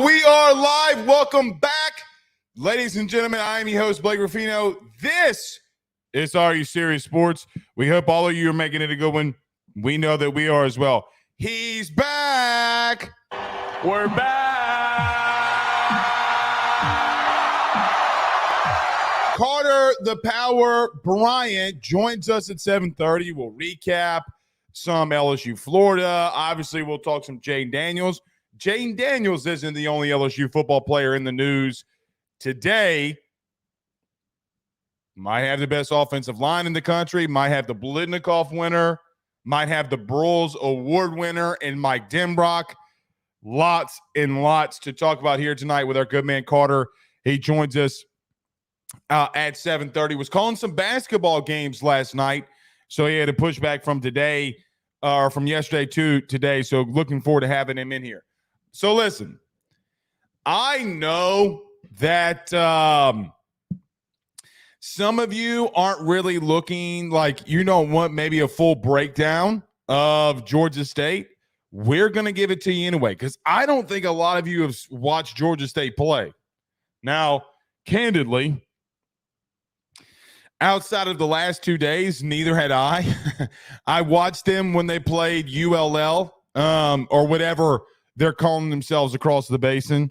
We are live. Welcome back. Ladies and gentlemen, I am your host, Blake Ruffino. This is Are You Serious Sports. We hope all of you are making it a good one. We know that we are as well. He's back. We're back. Carter the Power Bryant joins us at 7:30. We'll recap some LSU Florida. Obviously, we'll talk some Jayden Daniels. Jayden Daniels isn't the only LSU football player in the news today. Might have the best offensive line in the country, might have the Blitnikoff winner, might have the Broyles Award winner, and Mike Denbrock. Lots and lots to talk about here tonight with our good man Carter. He joins us at 7:30. Was calling some basketball games last night, so he had to push back from today, or from yesterday to today. So looking forward to having him in here. So listen, I know that some of you aren't really looking like you don't want maybe a full breakdown of Georgia State. We're going to give it to you anyway, because I don't think a lot of you have watched Georgia State play. Now, candidly, outside of the last 2 days, neither had I. I watched them when they played ULL or whatever they're calling themselves across the basin,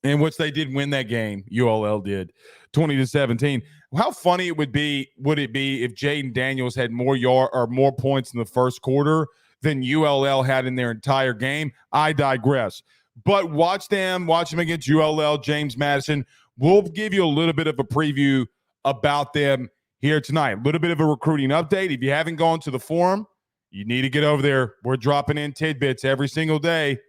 in which they did win that game. ULL did 20-17. How funny would it be if Jayden Daniels had more points in the first quarter than ULL had in their entire game? I digress. But watch them against ULL, James Madison. We'll give you a little bit of a preview about them here tonight. A little bit of a recruiting update. If you haven't gone to the forum, you need to get over there. We're dropping in tidbits every single day.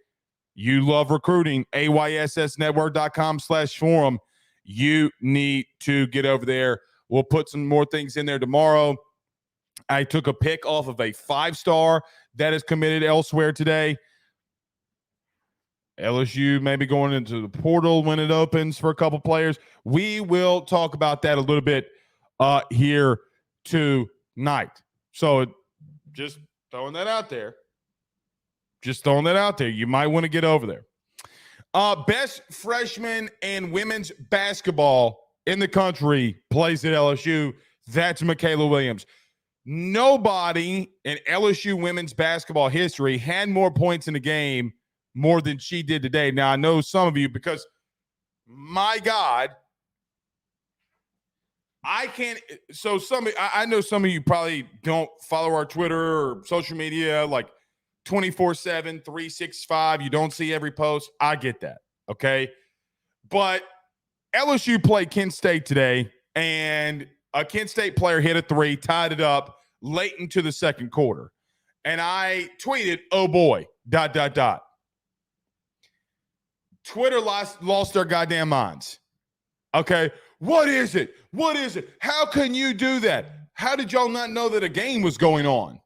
You love recruiting. AYSSnetwork.com/forum. You need to get over there. We'll put some more things in there tomorrow. I took a pick off of a 5-star that is committed elsewhere today. LSU maybe going into the portal when it opens for a couple players. We will talk about that a little bit here tonight. So just throwing that out there. You might want to get over there. Best freshman and women's basketball in the country plays at LSU. That's Michaela Williams. Nobody in LSU women's basketball history had more points in the game more than she did today. Now, I know some of you, because my God, I can't. So I know some of you probably don't follow our Twitter or social media like 24/7, 365. You don't see every post. I get that. Okay. But LSU played Kent State today, and a Kent State player hit a three, tied it up late into the second quarter. And I tweeted, oh boy, ... Twitter lost their goddamn minds. Okay. What is it? How can you do that? How did y'all not know that a game was going on?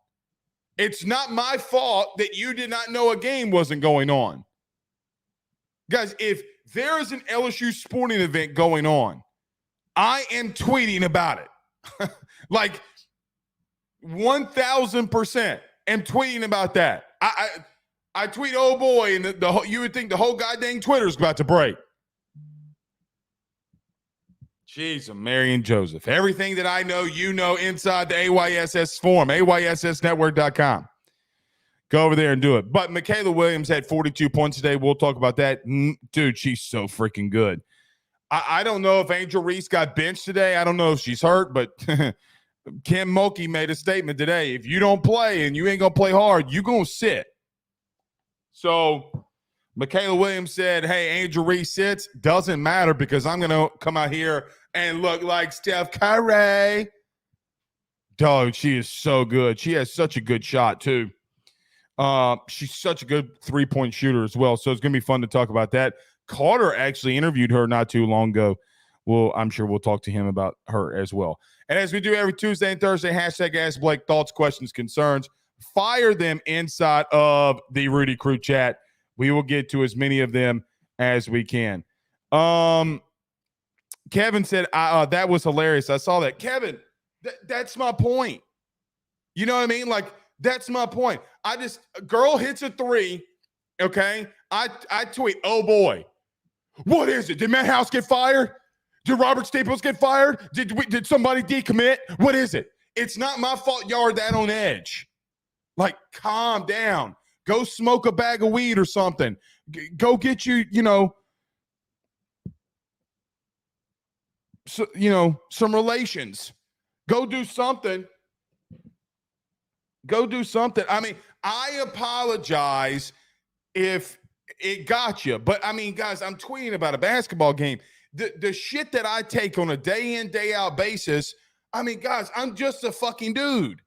It's not my fault that you did not know a game wasn't going on. Guys, if there is an LSU sporting event going on, I am tweeting about it. Like 1,000% am tweeting about that. I tweet, oh boy, and you would think the whole goddamn Twitter's about to break. Jeez, Mary and Joseph. Everything that I know, you know, inside the AYSS forum, AYSSnetwork.com. Go over there and do it. But Michaela Williams had 42 points today. We'll talk about that. Dude, she's so freaking good. I don't know if Angel Reese got benched today. I don't know if she's hurt, but Kim Mulkey made a statement today. If you don't play and you ain't going to play hard, you're going to sit. So Michaela Williams said, hey, Angel Reese sits. Doesn't matter, because I'm going to come out here and look like Steph Curry. Dog, she is so good. She has such a good shot, too. She's such a good three-point shooter as well. So it's going to be fun to talk about that. Carter actually interviewed her not too long ago. Well, I'm sure we'll talk to him about her as well. And as we do every Tuesday and Thursday, hashtag Ask Blake, thoughts, questions, concerns. Fire them inside of the Rudy Crew chat. We will get to as many of them as we can. Kevin said, that was hilarious. I saw that. Kevin, that's my point. You know what I mean? Like, that's my point. A girl hits a three, Okay? I tweet, oh boy, what is it? Did Matt House get fired? Did Robert Staples get fired? Did somebody decommit? What is it? It's not my fault y'all are that on edge. Like, calm down. Go smoke a bag of weed or something. Go get some relations. Go do something. Go do something. I mean, I apologize if it got you. But, I mean, guys, I'm tweeting about a basketball game. The shit that I take on a day in, day out basis, I mean, guys, I'm just a fucking dude.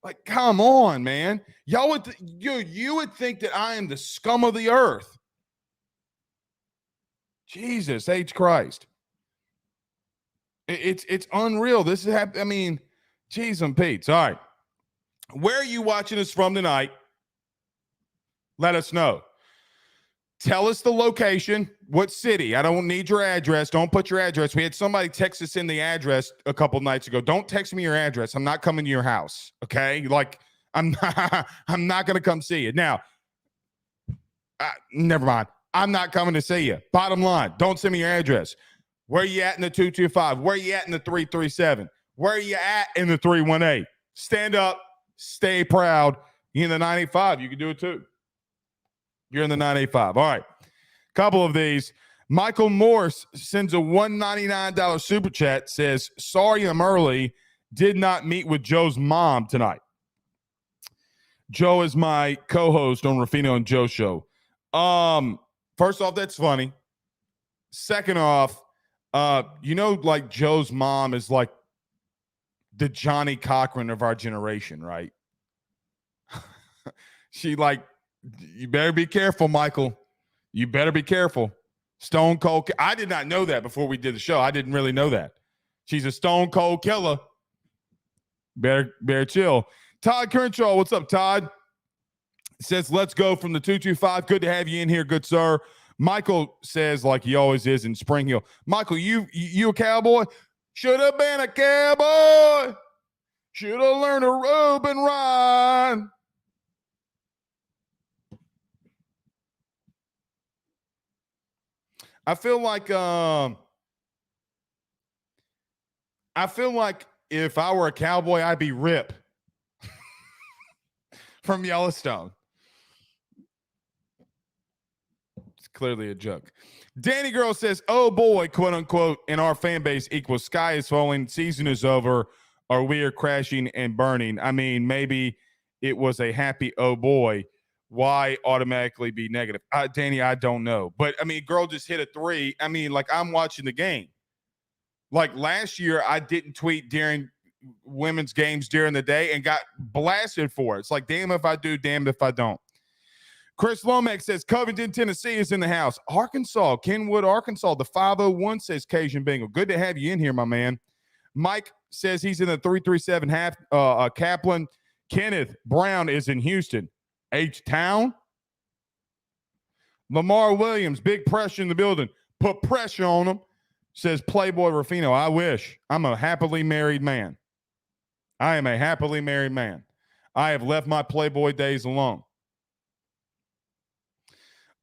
Like, come on, man. Y'all would you would think that I am the scum of the earth. Jesus H. Christ. It's unreal. This is I mean, geez and Pete's. All right. Where are you watching us from tonight? Let us know. Tell us the location. What city? I don't need your address. Don't put your address. We had somebody text us in the address a couple nights ago. Don't text me your address. I'm not coming to your house. Okay? Like, I'm not going to come see you. Now, never mind. I'm not coming to see you. Bottom line, don't send me your address. Where are you at in the 225? Where are you at in the 337? Where are you at in the 318? Stand up. Stay proud. You're in the 985. You can do it too. You're in the 985. All right. Couple of these. Michael Morse sends a $199 super chat, says, sorry I'm early. Did not meet with Joe's mom tonight. Joe is my co-host on Ruffino and Joe show. First off, that's funny. Second off, like Joe's mom is like the Johnny Cochran of our generation, right? She like, you better be careful, Michael. You better be careful. Stone cold. I did not know that before we did the show. I didn't really know that. She's a stone cold killer. Better chill. Todd Crenshaw, what's up, Todd? Says, let's go from the 225. Good to have you in here, good sir. Michael says, like he always is in Spring Hill. Michael, you a cowboy? Should have been a cowboy. Should have learned to rope and ride. I feel like if I were a cowboy, I'd be Rip from Yellowstone. It's clearly a joke. Danny Girl says, oh boy, quote unquote, in our fan base equals sky is falling, season is over, or we are crashing and burning. I mean, maybe it was a happy oh boy. Why automatically be negative? Danny, I don't know. But, I mean, girl just hit a 3. I mean, like, I'm watching the game. Like, last year, I didn't tweet during women's games during the day and got blasted for it. It's like, damn if I do, damn if I don't. Chris Lomax says, Covington, Tennessee is in the house. Arkansas, Kenwood, Arkansas. The 501 says Cajun Bingo. Good to have you in here, my man. Mike says he's in the 337 half. Kaplan. Kenneth Brown is in Houston. H-Town. Lamar Williams, big pressure in the building. Put pressure on him. Says Playboy Ruffino, I wish. I'm a happily married man. I am a happily married man. I have left my Playboy days alone.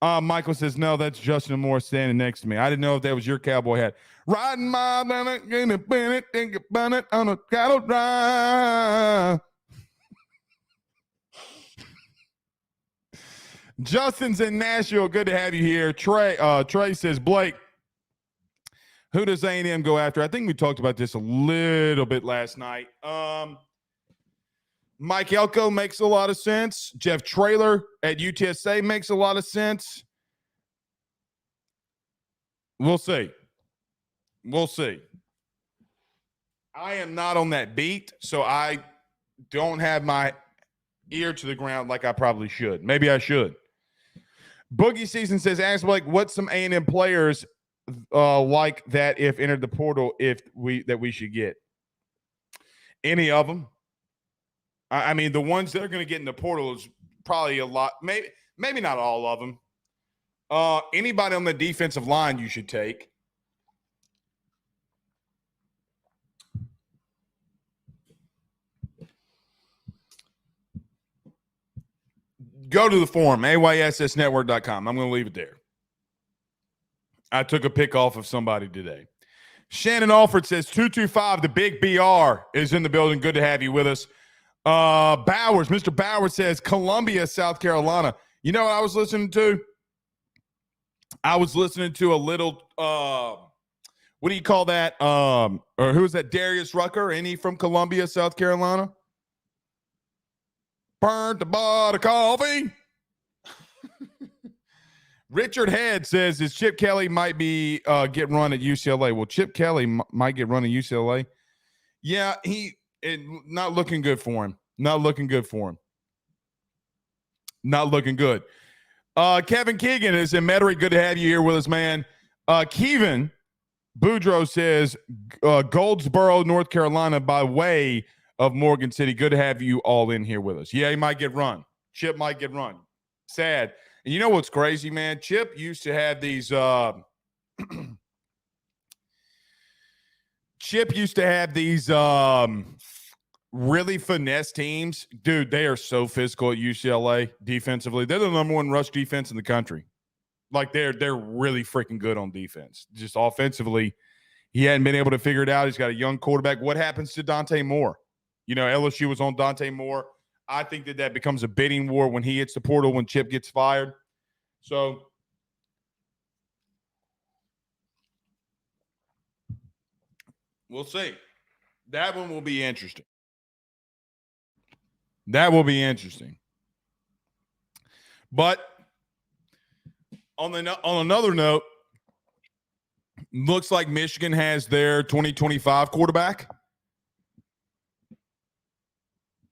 Michael says, no, that's Justin Moore standing next to me. I didn't know if that was your cowboy hat. Riding my in a Bennett and get Bennett on a cattle drive. Justin's in Nashville. Good to have you here. Trey says, Blake, who does A&M go after? I think we talked about this a little bit last night. Mike Elko makes a lot of sense. Jeff Traylor at UTSA makes a lot of sense. We'll see. We'll see. I am not on that beat, so I don't have my ear to the ground like I probably should. Maybe I should. Boogie Season says, ask Blake, what's some A&M players like that if entered the portal that we should get? Any of them? I mean, the ones that are going to get in the portal is probably a lot. Maybe not all of them. Anybody on the defensive line you should take. Go to the forum, ayssnetwork.com. I'm going to leave it there. I took a pick off of somebody today. Shannon Alford says 225, the big BR is in the building. Good to have you with us. Bowers, Mr. Bowers says Columbia, South Carolina. You know what I was listening to? I was listening to a little, what do you call that? Or who's that? Darius Rucker. Ain't he from Columbia, South Carolina? Burnt the bar of coffee. Richard Head says, is Chip Kelly might be get run at UCLA. Well, Chip Kelly might get run at UCLA. Yeah, not looking good for him. Not looking good for him. Not looking good. Kevin Keegan is in Metairie. Good to have you here with us, man. Kevin Boudreaux says Goldsboro, North Carolina, by way of Morgan City. Good to have you all in here with us. Yeah, he might get run. Chip might get run. Sad. And you know what's crazy, man? Chip used to have these really finesse teams. Dude, they are so physical at UCLA defensively. They're the number one rush defense in the country. Like they're really freaking good on defense. Just offensively, he hadn't been able to figure it out. He's got a young quarterback. What happens to Dante Moore? You know, LSU was on Dante Moore. I think that becomes a bidding war when he hits the portal when Chip gets fired. So we'll see. That one will be interesting. That will be interesting. But on another note, looks like Michigan has their 2025 quarterback.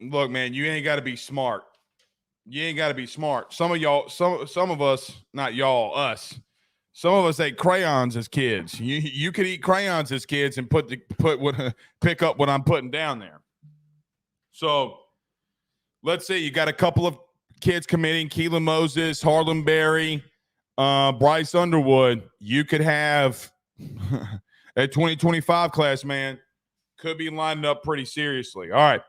Look, man, you ain't got to be smart. You ain't got to be smart. Some of y'all, some of us, not y'all, us. Some of us ate crayons as kids. You could eat crayons as kids and pick up what I'm putting down there. So let's see. You got a couple of kids committing: Keelan Moses, Harlan Berry, Bryce Underwood. You could have a 2025 class, man. Could be lined up pretty seriously. All right.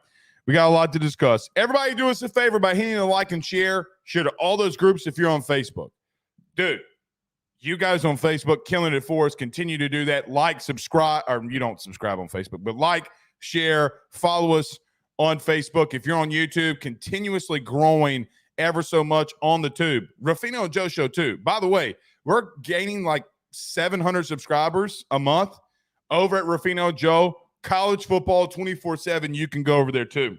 We got a lot to discuss. Everybody do us a favor by hitting a like and share. Share to all those groups if you're on Facebook. Dude, you guys on Facebook killing it for us. Continue to do that. Like, subscribe, or you don't subscribe on Facebook, but like, share, follow us on Facebook. If you're on YouTube, continuously growing ever so much on the tube. Ruffino and Joe Show too. By the way, we're gaining like 700 subscribers a month over at Ruffino and Joe. College football 24/7. You can go over there too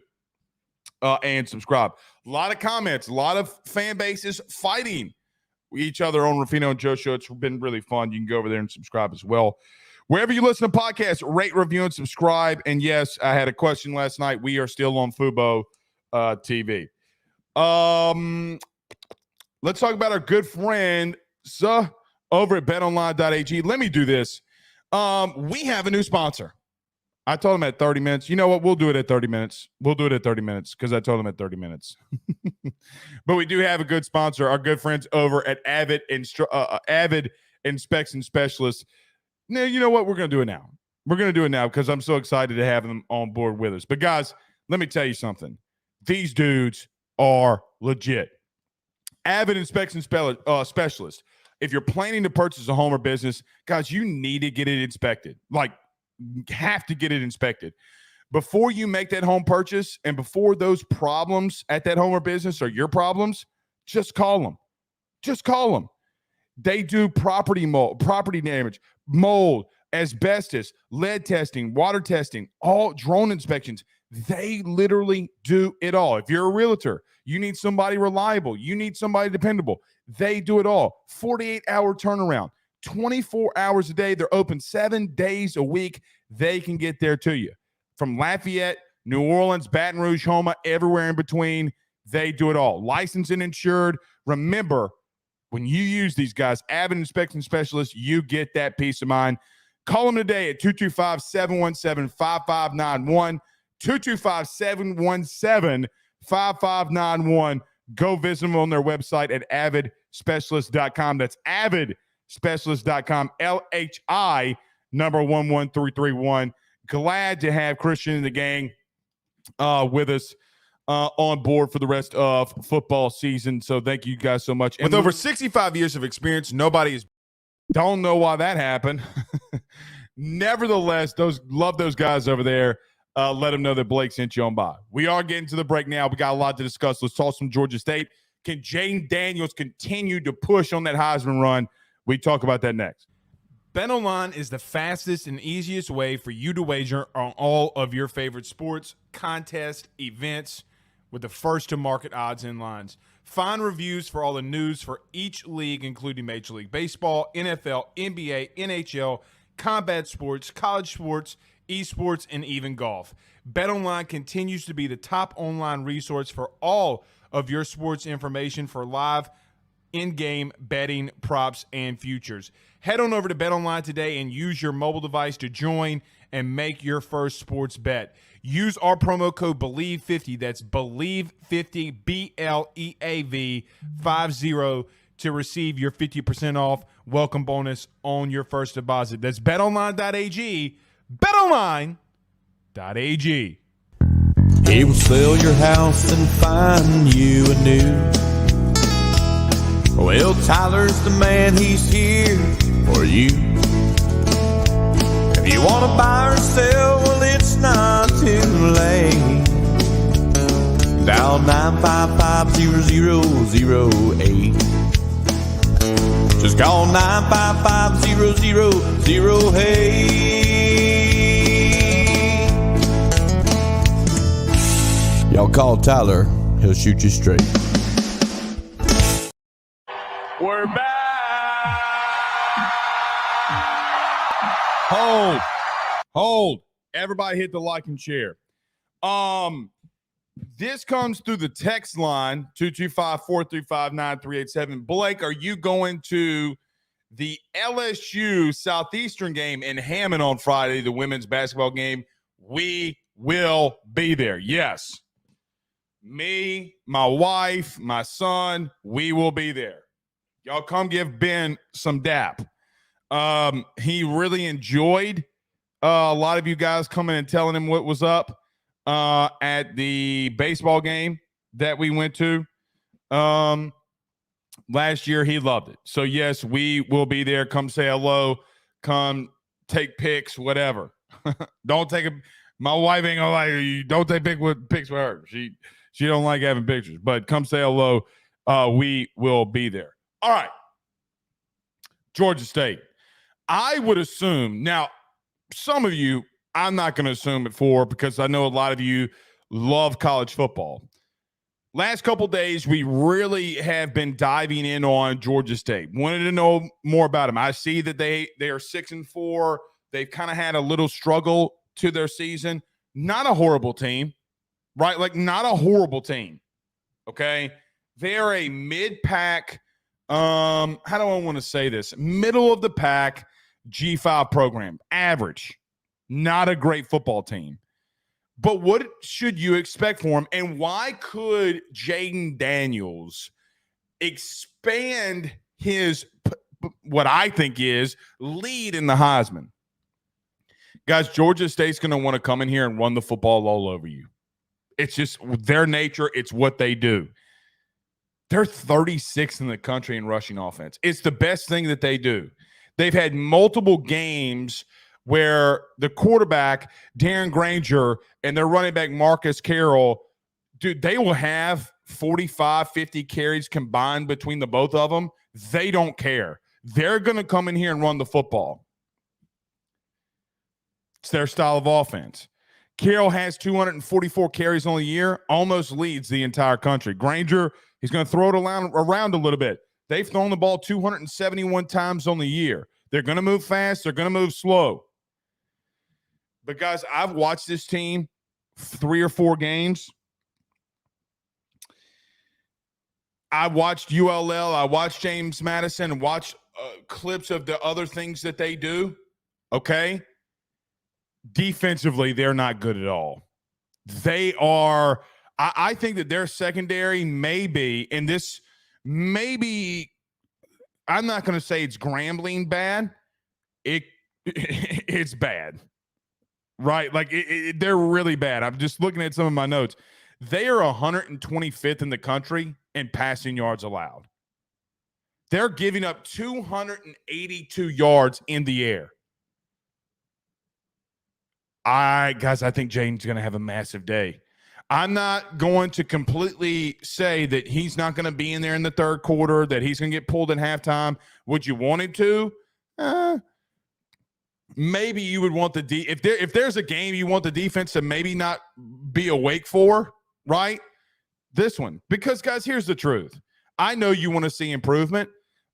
and subscribe. A lot of comments, a lot of fan bases fighting each other on Ruffino and Joe Show. It's been really fun. You can go over there and subscribe as well. Wherever you listen to podcasts, rate, review, and subscribe. And yes, I had a question last night. We are still on Fubo TV. Let's talk about our good friend over at betonline.ag. Let me do this. We have a new sponsor. I told him at 30 minutes. You know what? We'll do it at 30 minutes. We'll do it at 30 minutes because I told him at 30 minutes. But we do have a good sponsor, our good friends over at Avid Inspection Specialists. Now, you know what? We're going to do it now. We're going to do it now because I'm so excited to have them on board with us. But, guys, let me tell you something. These dudes are legit. Avid Inspection Specialist. If you're planning to purchase a home or business, guys, you need to get it inspected. Like, have to get it inspected before you make that home purchase, and before those problems at that home or business are your problems. Just call them. They do property damage, mold, asbestos, lead testing, water testing, all drone inspections. They literally do it all. If you're a realtor, you need somebody reliable, you need somebody dependable, they do it all. 48-hour turnaround. 24 hours a day. They're open 7 days a week. They can get there to you. From Lafayette, New Orleans, Baton Rouge, Houma, everywhere in between, they do it all. Licensed and insured. Remember, when you use these guys, Avid Inspection Specialists, you get that peace of mind. Call them today at 225-717-5591. 225-717-5591. Go visit them on their website at avidspecialist.com. That's avidspecialist.com. LHI number 11331. Glad to have Christian and the gang with us on board for the rest of football season. So thank you guys so much. With over 65 years of experience, nobody is. Don't know why that happened. Nevertheless, love those guys over there. Let them know that Blake sent you on by. We are getting to the break now. We got a lot to discuss. Let's talk some Georgia State. Can Jaden Daniels continue to push on that Heisman run? We talk about that next. BetOnline is the fastest and easiest way for you to wager on all of your favorite sports, contests, events with the first-to-market odds and lines. Find reviews for all the news for each league, including Major League Baseball, NFL, NBA, NHL, combat sports, college sports, esports, and even golf. BetOnline continues to be the top online resource for all of your sports information for live in-game betting, props, and futures. Head on over to BetOnline today and use your mobile device to join and make your first sports bet. Use our promo code BELIEVE50, that's BELIEVE50, BLEAV 50, to receive your 50% off welcome bonus on your first deposit. That's betonline.ag, betonline.ag. He will sell your house and find you a new. Well, Tyler's the man, he's here for you. If you want to buy or sell, well, it's not too late. Dial 955-0008. Just call 955-0008. Y'all call Tyler, he'll shoot you straight. We're back. Hold. Everybody hit the like and share. This comes through the text line, 225-435-9387. Blake, are you going to the LSU Southeastern game in Hammond on Friday, the women's basketball game? We will be there. Yes. Me, my wife, my son, we will be there. Y'all come give Ben some dap. He really enjoyed a lot of you guys coming and telling him what was up at the baseball game that we went to last year. He loved it. So, yes, we will be there. Come say hello. Come take pics, whatever. Don't take a – my wife ain't going to like you. Don't take pics with her. She don't like having pictures. But come say hello. We will be there. All right. Georgia State. I would assume – now, some of you, I'm not going to assume it for because I know a lot of you love college football. Last couple days, we really have been diving in on Georgia State. Wanted to know more about them. I see that they are 6-4. They've kind of had a little struggle to their season. Not a horrible team, right? Like, not a horrible team, okay? They're a mid-pack, how do I want to say this? Middle of the pack G5 program. Average. Not a great football team. But what should you expect for him? And why could Jaden Daniels expand his, what I think is, lead in the Heisman? Guys, Georgia State's going to want to come in here and run the football all over you. It's just their nature. It's what they do. They're 36th in the country in rushing offense. It's the best thing that they do. They've had multiple games where the quarterback, Darren Granger, and their running back, Marcus Carroll, dude, they will have 45, 50 carries combined between the both of them. They don't care. They're going to come in here and run the football. It's their style of offense. Carroll has 244 carries on the year, almost leads the entire country. Granger, he's going to throw it around a little bit. They've thrown the ball 271 times on the year. They're going to move fast. They're going to move slow. But, guys, I've watched this team 3 or 4 games. I watched ULL. I watched James Madison and watched clips of the other things that they do. Okay? Defensively, they're not good at all. They are – I think that their secondary may be – and this maybe – I'm not going to say it's Grambling bad. It's bad. Right? Like, they're really bad. I'm just looking at some of my notes. They are 125th in the country in passing yards allowed. They're giving up 282 yards in the air. I think Jaden's going to have a massive day. I'm not going to completely say that he's not going to be in there in the third quarter, that he's going to get pulled at halftime. Would you want him to? Maybe you would want if there's a game you want the defense to maybe not be awake for, right? This one. Because, guys, here's the truth. I know you want to see improvement,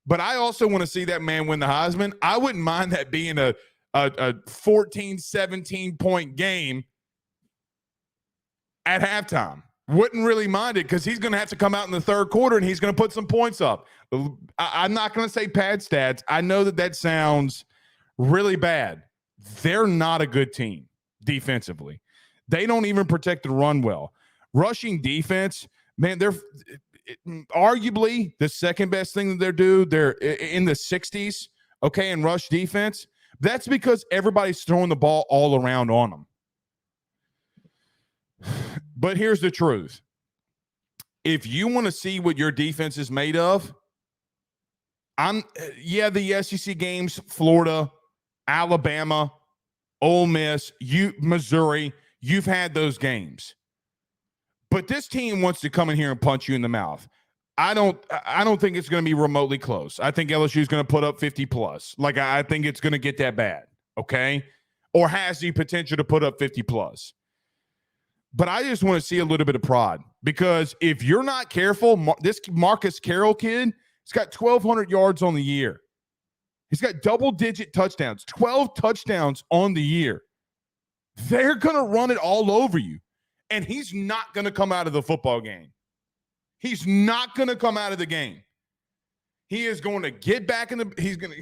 but I also want to see that man win the Heisman. I wouldn't mind that being a 14, 17-point game at halftime. Wouldn't really mind it because he's going to have to come out in the third quarter and he's going to put some points up. I'm not going to say pad stats. I know that sounds really bad. They're not a good team defensively. They don't even protect the run well. Rushing defense, man, they're arguably the second best thing that they do. They're in the 60s, okay, in rush defense. That's because everybody's throwing the ball all around on them. But here's the truth. If you want to see what your defense is made of, the SEC games, Florida, Alabama, Ole Miss, Missouri, you've had those games. But this team wants to come in here and punch you in the mouth. I don't think it's going to be remotely close. I think LSU is going to put up 50 plus. Like, I think it's going to get that bad, okay? Or has the potential to put up 50 plus. But I just want to see a little bit of pride because if you're not careful, this Marcus Carroll kid, he's got 1,200 yards on the year. He's got double-digit touchdowns, 12 touchdowns on the year. They're going to run it all over you, and he's not going to come out of the football game. He's not going to come out of the game. He is going to get back he's going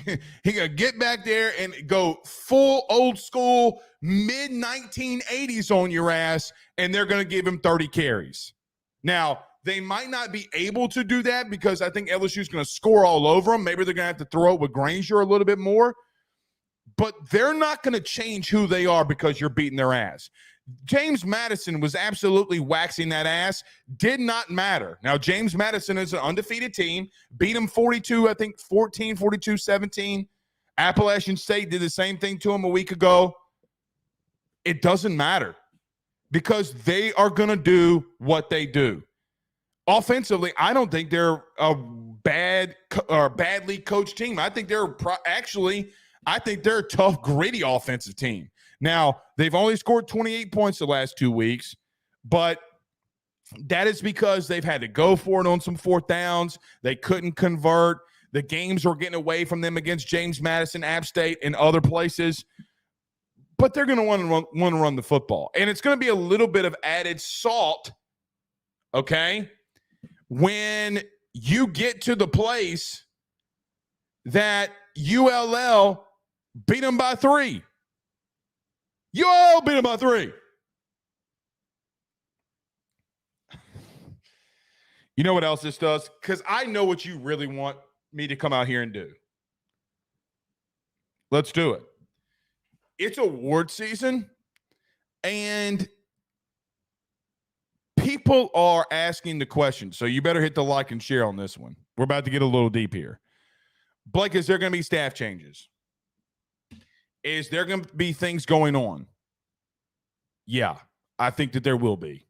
to get back there and go full old school mid 1980s on your ass, and they're going to give him 30 carries. Now, they might not be able to do that because I think LSU is going to score all over them. Maybe they're going to have to throw it with Granger a little bit more, but they're not going to change who they are because you're beating their ass. James Madison was absolutely waxing that ass. Did not matter. Now, James Madison is an undefeated team. Beat them 42, I think 14, 42, 17. Appalachian State did the same thing to them a week ago. It doesn't matter because they are going to do what they do. Offensively, I don't think they're a badly coached team. I think they're a tough, gritty offensive team. Now, they've only scored 28 points the last 2 weeks, but that is because they've had to go for it on some fourth downs. They couldn't convert. The games were getting away from them against James Madison, App State, and other places. But they're going to want to run the football. And it's going to be a little bit of added salt, okay, when you get to the place that ULL beat them by 3. ULL beat them by 3. You know what else this does? Because I know what you really want me to come out here and do. Let's do it. It's award season, and people are asking the question, so you better hit the like and share on this one. We're about to get a little deep here. Blake, is there going to be staff changes? Is there going to be things going on? Yeah, I think that there will be.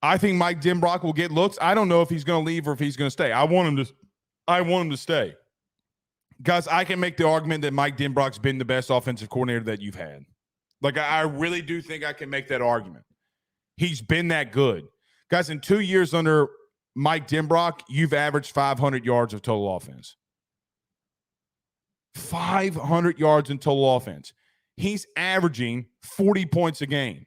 I think Mike Denbrock will get looks. I don't know if he's going to leave or if he's going to stay. I want him to stay. Guys, I can make the argument that Mike Denbrock's been the best offensive coordinator that you've had. Like, I really do think I can make that argument. He's been that good. Guys, in 2 years under Mike Denbrock, you've averaged 500 yards of total offense. 500 yards in total offense. He's averaging 40 points a game.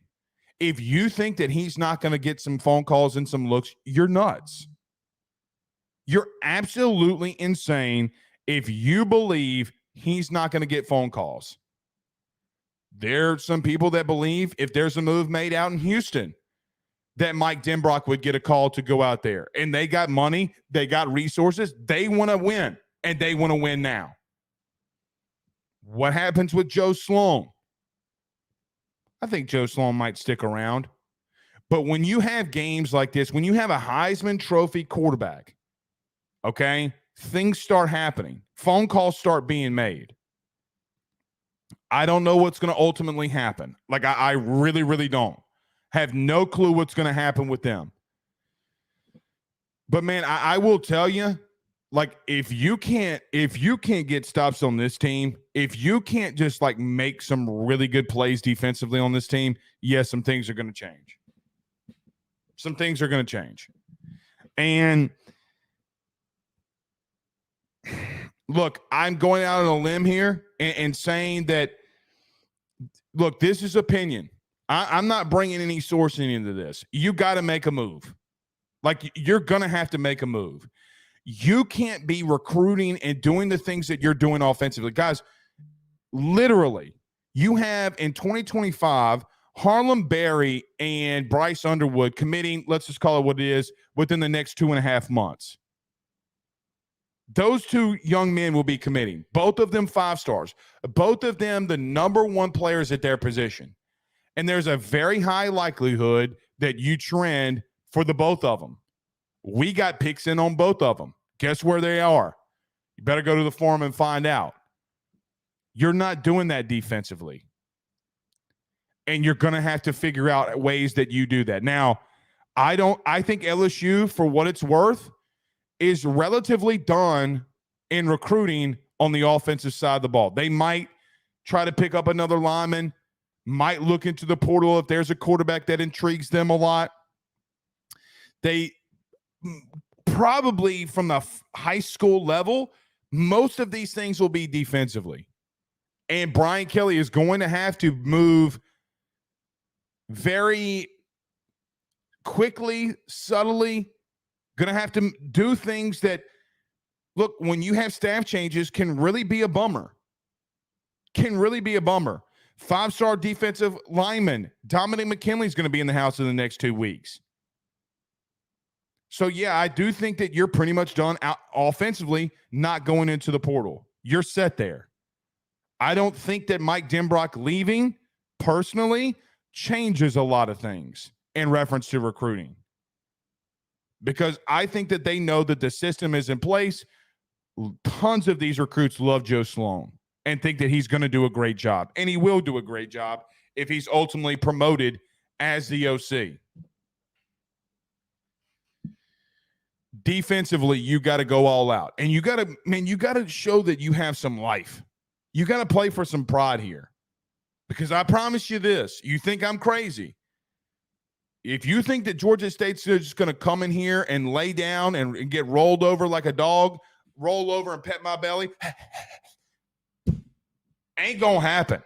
If you think that he's not going to get some phone calls and some looks, you're nuts. You're absolutely insane if you believe he's not going to get phone calls. There are some people that believe if there's a move made out in Houston that Mike Denbrock would get a call to go out there. And they got money. They got resources. They want to win, and they want to win now. What happens with Joe Sloan? I think Joe Sloan might stick around. But when you have games like this, when you have a Heisman Trophy quarterback, okay, things start happening. Phone calls start being made. I don't know what's going to ultimately happen. Like, I really, really don't. Have no clue what's going to happen with them. But, man, I will tell you, like, if you can't get stops on this team, if you can't just, like, make some really good plays defensively on this team, yes, some things are going to change. Some things are going to change. And look, I'm going out on a limb here and saying that, look, this is opinion. I'm not bringing any sourcing into this. You got to make a move. Like, you're going to have to make a move. You can't be recruiting and doing the things that you're doing offensively. Guys, literally, you have in 2025, Harlem Berry and Bryce Underwood committing, let's just call it what it is, within the next 2.5 months. Those two young men will be committing. Both of them 5 stars. Both of them the number 1 players at their position. And there's a very high likelihood that you trend for the both of them. We got picks in on both of them. Guess where they are? You better go to the forum and find out. You're not doing that defensively. And you're going to have to figure out ways that you do that. Now, I think LSU, for what it's worth, is relatively done in recruiting on the offensive side of the ball. They might try to pick up another lineman, might look into the portal if there's a quarterback that intrigues them a lot. They probably, from the high school level, most of these things will be defensively. And Brian Kelly is going to have to move very quickly, subtly, going to have to do things that, look, when you have staff changes, can really be a bummer. Can really be a bummer. 5-star defensive lineman Dominic McKinley is going to be in the house in the next 2 weeks. So, yeah, I do think that you're pretty much done out offensively, not going into the portal. You're set there. I don't think that Mike Denbrock leaving, personally, changes a lot of things in reference to recruiting. Because I think that they know that the system is in place. Tons of these recruits love Joe Sloan and think that he's going to do a great job. And he will do a great job if he's ultimately promoted as the OC. Defensively, you got to go all out. And you got to show that you have some life. You got to play for some pride here. Because I promise you this, you think I'm crazy. If you think that Georgia State's just going to come in here and lay down and get rolled over like a dog, roll over and pet my belly, ain't going to happen.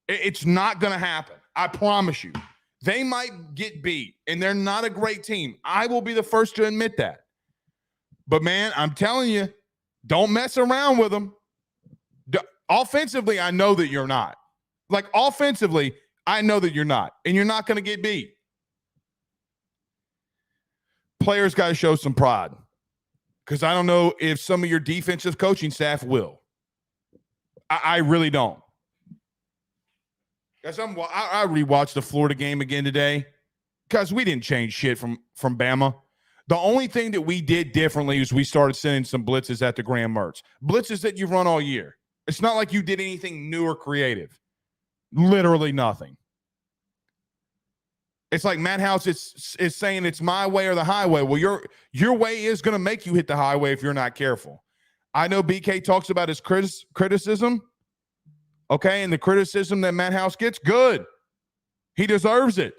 It's not going to happen. I promise you. They might get beat, and they're not a great team. I will be the first to admit that. But, man, I'm telling you, don't mess around with them. Offensively, I know that you're not. Like, offensively, I know that you're not, and you're not going to get beat. Players got to show some pride, because I don't know if some of your defensive coaching staff will. I really don't. Guys, I rewatched the Florida game again today. Guys, we didn't change shit from Bama. The only thing that we did differently is we started sending some blitzes at the Graham Mertz. Blitzes that you've run all year. It's not like you did anything new or creative. Literally nothing. It's like Matt House is saying it's my way or the highway. Well, your way is going to make you hit the highway if you're not careful. I know BK talks about his criticism. Okay, and the criticism that Matt House gets, good. He deserves it.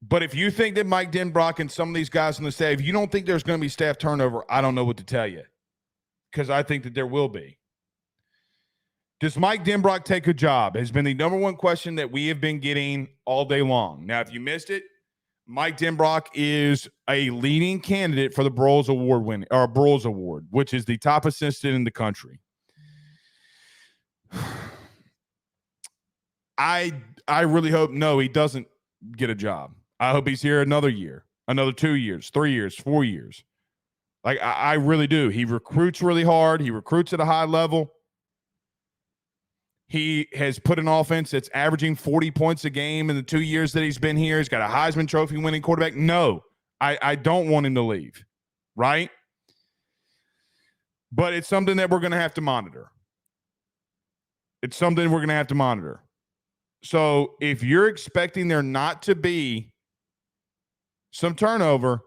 But if you think that Mike Denbrock and some of these guys on the staff, if you don't think there's going to be staff turnover, I don't know what to tell you, because I think that there will be. Does Mike Denbrock take a job? Has been the number one question that we have been getting all day long. Now, if you missed it, Mike Denbrock is a leading candidate for the Broyles Award, which is the top assistant in the country. I really hope he doesn't get a job. I hope he's here another year, another 2 years, 3 years, 4 years. Like, I really do. He recruits really hard. He recruits at a high level. He has put an offense that's averaging 40 points a game in the 2 years that he's been here. He's got a Heisman Trophy winning quarterback. No, I don't want him to leave, right? But it's something that we're going to have to monitor. It's something we're going to have to monitor. So if you're expecting there not to be some turnover,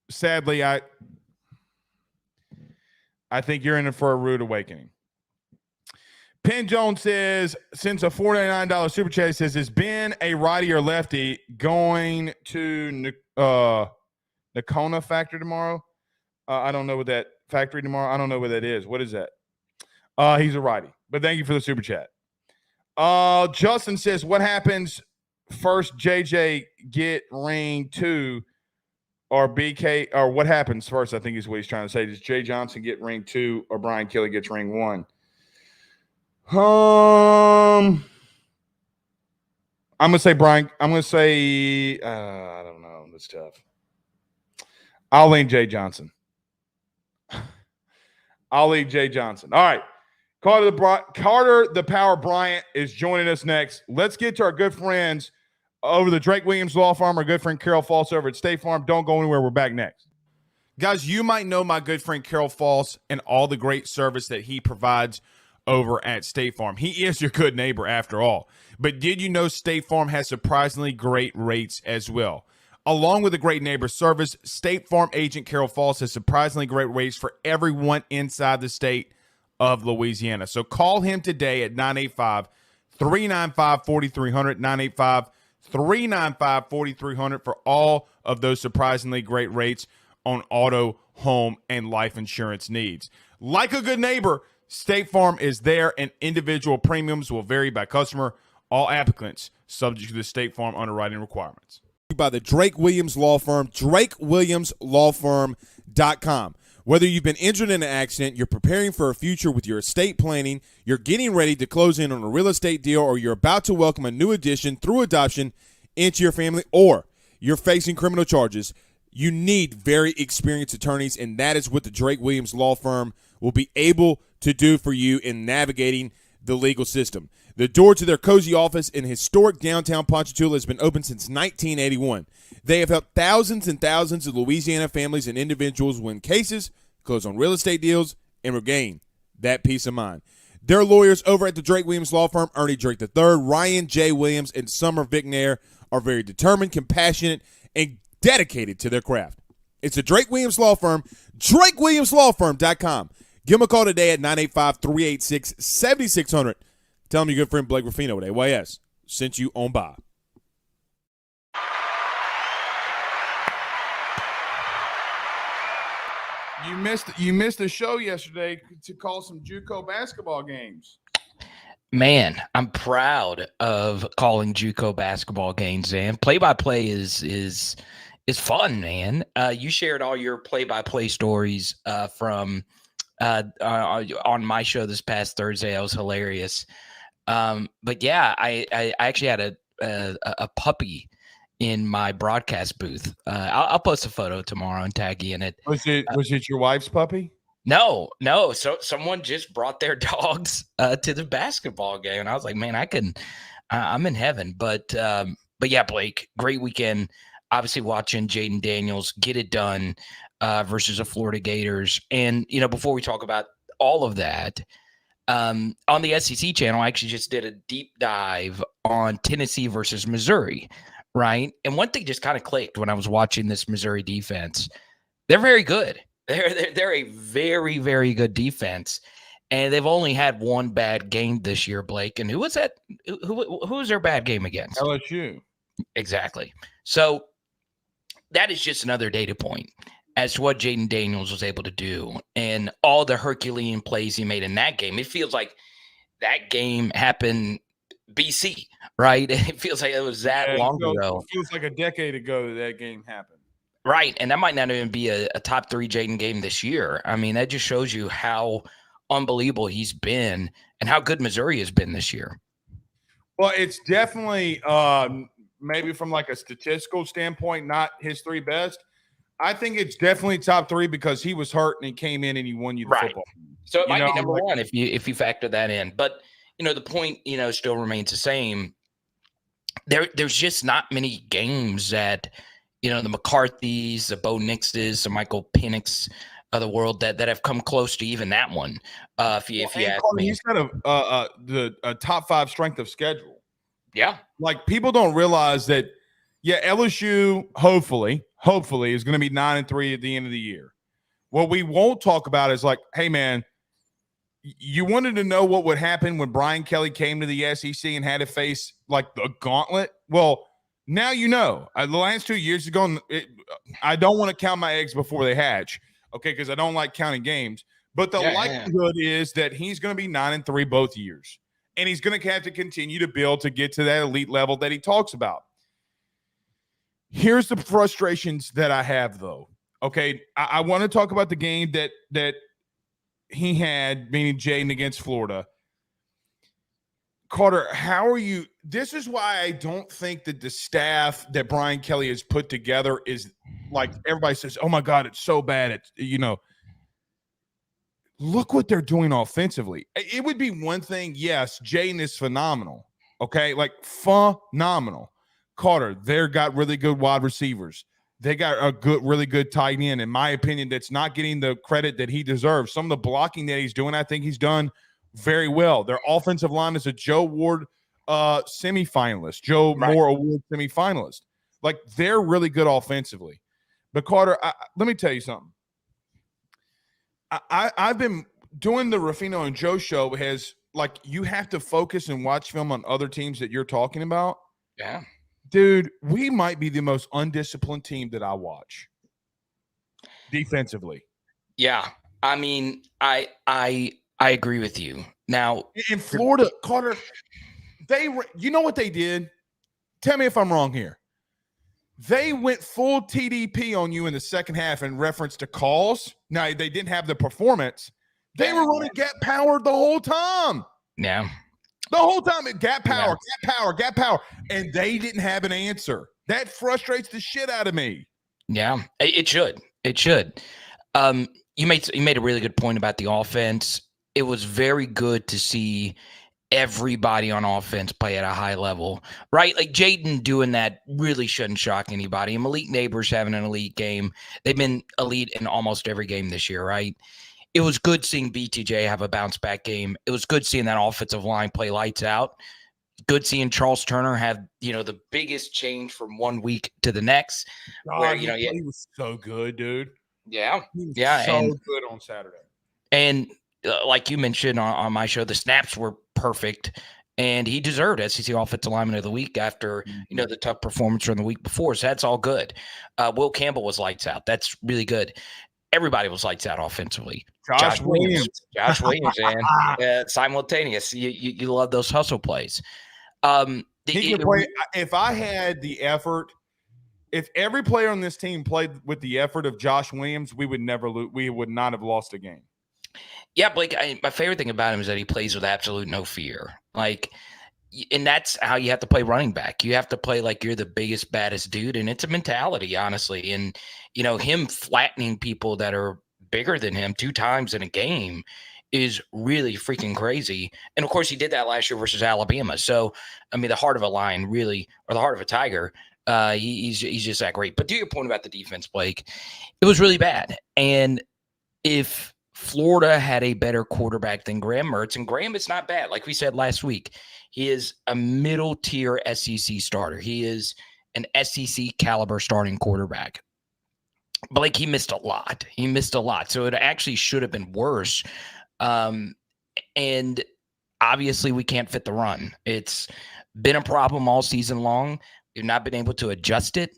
sadly, I think you're in it for a rude awakening. Penn Jones says, since a $49 super chat, he says, is Ben a righty or lefty going to Nakona factory tomorrow? I don't know what that factory tomorrow. I don't know what that is. What is that? He's a righty. But thank you for the super chat. Justin says, what happens first, JJ get ring 2 or BK, or what happens first, I think is what he's trying to say. Does Jay Johnson get ring 2 or Brian Kelly gets ring 1? I'm going to say Brian. I'm going to say, I don't know. That's tough. I'll lean Jay Johnson. I'll lean Jay Johnson. All right. Carter the Power Bryant is joining us next. Let's get to our good friends over the Drake Williams Law Firm, our good friend Carol Falls over at State Farm. Don't go anywhere. We're back next. Guys, you might know my good friend Carol Falls and all the great service that he provides over at State Farm. He is your good neighbor after all. But did you know State Farm has surprisingly great rates as well? Along with a great neighbor service, State Farm agent Carol Falls has surprisingly great rates for everyone inside the state of Louisiana. So call him today at 985-395-4300, 985-395-4300 for all of those surprisingly great rates on auto, home, and life insurance needs. Like a good neighbor, State Farm is there, and individual premiums will vary by customer. All applicants subject to the State Farm underwriting requirements. By the Drake Williams Law Firm, drakewilliamslawfirm.com. Whether you've been injured in an accident, you're preparing for a future with your estate planning, you're getting ready to close in on a real estate deal, or you're about to welcome a new addition through adoption into your family, or you're facing criminal charges, you need very experienced attorneys, and that is what the Drake Williams Law Firm will be able to do for you in navigating the legal system. The door to their cozy office in historic downtown Ponchatoula has been open since 1981. They have helped thousands and thousands of Louisiana families and individuals win cases, close on real estate deals, and regain that peace of mind. Their lawyers over at the Drake Williams Law Firm, Ernie Drake III, Ryan J. Williams, and Summer Vignair, are very determined, compassionate, and dedicated to their craft. It's the Drake Williams Law Firm, drakewilliamslawfirm.com. Give them a call today at 985-386-7600. Tell them your good friend Blake Ruffino at AYS sent you on by. You missed a show yesterday to call some JUCO basketball games. Man, I'm proud of calling JUCO basketball games, man. Play-by-play is fun, man. You shared all your play-by-play stories from on my show this past Thursday. That was hilarious. But yeah, I actually had a puppy in my broadcast booth. I'll post a photo tomorrow and tag you in it. Was it your wife's puppy? No. So someone just brought their dogs to the basketball game, and I was like, man, I'm in heaven. But yeah, Blake, great weekend. Obviously, watching Jaden Daniels get it done versus the Florida Gators, and before we talk about all of that, on the SEC channel, I actually just did a deep dive on Tennessee versus Missouri, right? And one thing just kind of clicked when I was watching this Missouri defense. They're very good. They're a very, very good defense, and they've only had one bad game this year, Blake. And who was that? Who was their bad game against? LSU. Exactly. So that is just another data point as to what Jaden Daniels was able to do and all the Herculean plays he made in that game. It feels like that game happened BC, right? It feels like it was that long ago. It feels like a decade ago that game happened. Right, and that might not even be a top 3 Jaden game this year. I mean, that just shows you how unbelievable he's been and how good Missouri has been this year. Well, it's definitely maybe from like a statistical standpoint, not his 3 best. I think it's definitely top 3 because he was hurt and he came in and he won you the football. So it You might be know, number like- one if you factor that in. But the point still remains the same. There's just not many games that the McCarthys, the Bo Nixes, the Michael Penix of the world that have come close to even that one. If you ask Carter, me, he's got a top 5 strength of schedule. yeah, Like, people don't realize that. Yeah, LSU hopefully is going to be 9-3 at the end of the year. What we won't talk about is like, hey man, you wanted to know what would happen when Brian Kelly came to the SEC and had to face like the gauntlet. Well, now you know. The last 2 years ago, I don't want to count my eggs before they hatch, okay? Because I don't like counting games. But the likelihood is that he's going to be 9-3 both years, and he's going to have to continue to build to get to that elite level that he talks about. Here's the frustrations that I have, though. Okay, I want to talk about the game that he had, meaning Jaden against Florida. Carter, how are you? This is why I don't think that the staff that Brian Kelly has put together is like everybody says, oh my God, it's so bad. It's, look what they're doing offensively. It would be one thing. Yes, Jaden is phenomenal. Okay, like phenomenal. Carter, they've got really good wide receivers. They got a really good tight end, in my opinion, that's not getting the credit that he deserves. Some of the blocking that he's doing, I think he's done very well. Their offensive line is a Joe Ward semifinalist, Joe Moore Award semifinalist. Like, they're really good offensively. But Carter, let me tell you something. I've been doing the Ruffino and Joe show. You have to focus and watch film on other teams that you're talking about. Yeah. Dude, we might be the most undisciplined team that I watch defensively. Yeah. I mean, I agree with you. Now, in Florida, Carter, you know what they did? Tell me if I'm wrong here. They went full TDP on you in the second half in reference to calls. Now, they didn't have the performance. They were running gap power the whole time. Yeah. The whole time, gap power. And they didn't have an answer. That frustrates the shit out of me. Yeah, it should. It should. You made a really good point about the offense. It was very good to see everybody on offense play at a high level, right? Like, Jaden doing that really shouldn't shock anybody. And Malik Neighbors having an elite game. They've been elite in almost every game this year, right? It was good seeing BTJ have a bounce back game. It was good seeing that offensive line play lights out. Good seeing Charles Turner have, the biggest change from 1 week to the next. God, where, he was so good, dude. Yeah. He was Yeah. so and good on Saturday. And like you mentioned on my show, the snaps were perfect. And he deserved SEC Offensive Lineman of the Week after, the tough performance from the week before. So that's all good. Will Campbell was lights out. That's really good. Everybody was lights out offensively. Josh Williams, man. Simultaneous. You love those hustle plays. He could play. If I had the effort, if every player on this team played with the effort of Josh Williams, we would never lose. We would not have lost a game. Yeah, Blake, my favorite thing about him is that he plays with absolute no fear. And that's how you have to play running back. You have to play like you're the biggest, baddest dude. And it's a mentality, honestly. And, him flattening people that are bigger than him 2 times in a game is really freaking crazy. And, of course, he did that last year versus Alabama. So, I mean, the heart of a lion really, or the heart of a tiger, he's just that great. But to your point about the defense, Blake, it was really bad. And if Florida had a better quarterback than Graham Mertz, and Graham is not bad. Like we said last week, he is a middle tier SEC starter. He is an SEC caliber starting quarterback. But he missed a lot. So it actually should have been worse. And obviously we can't fit the run. It's been a problem all season long. We've not been able to adjust it.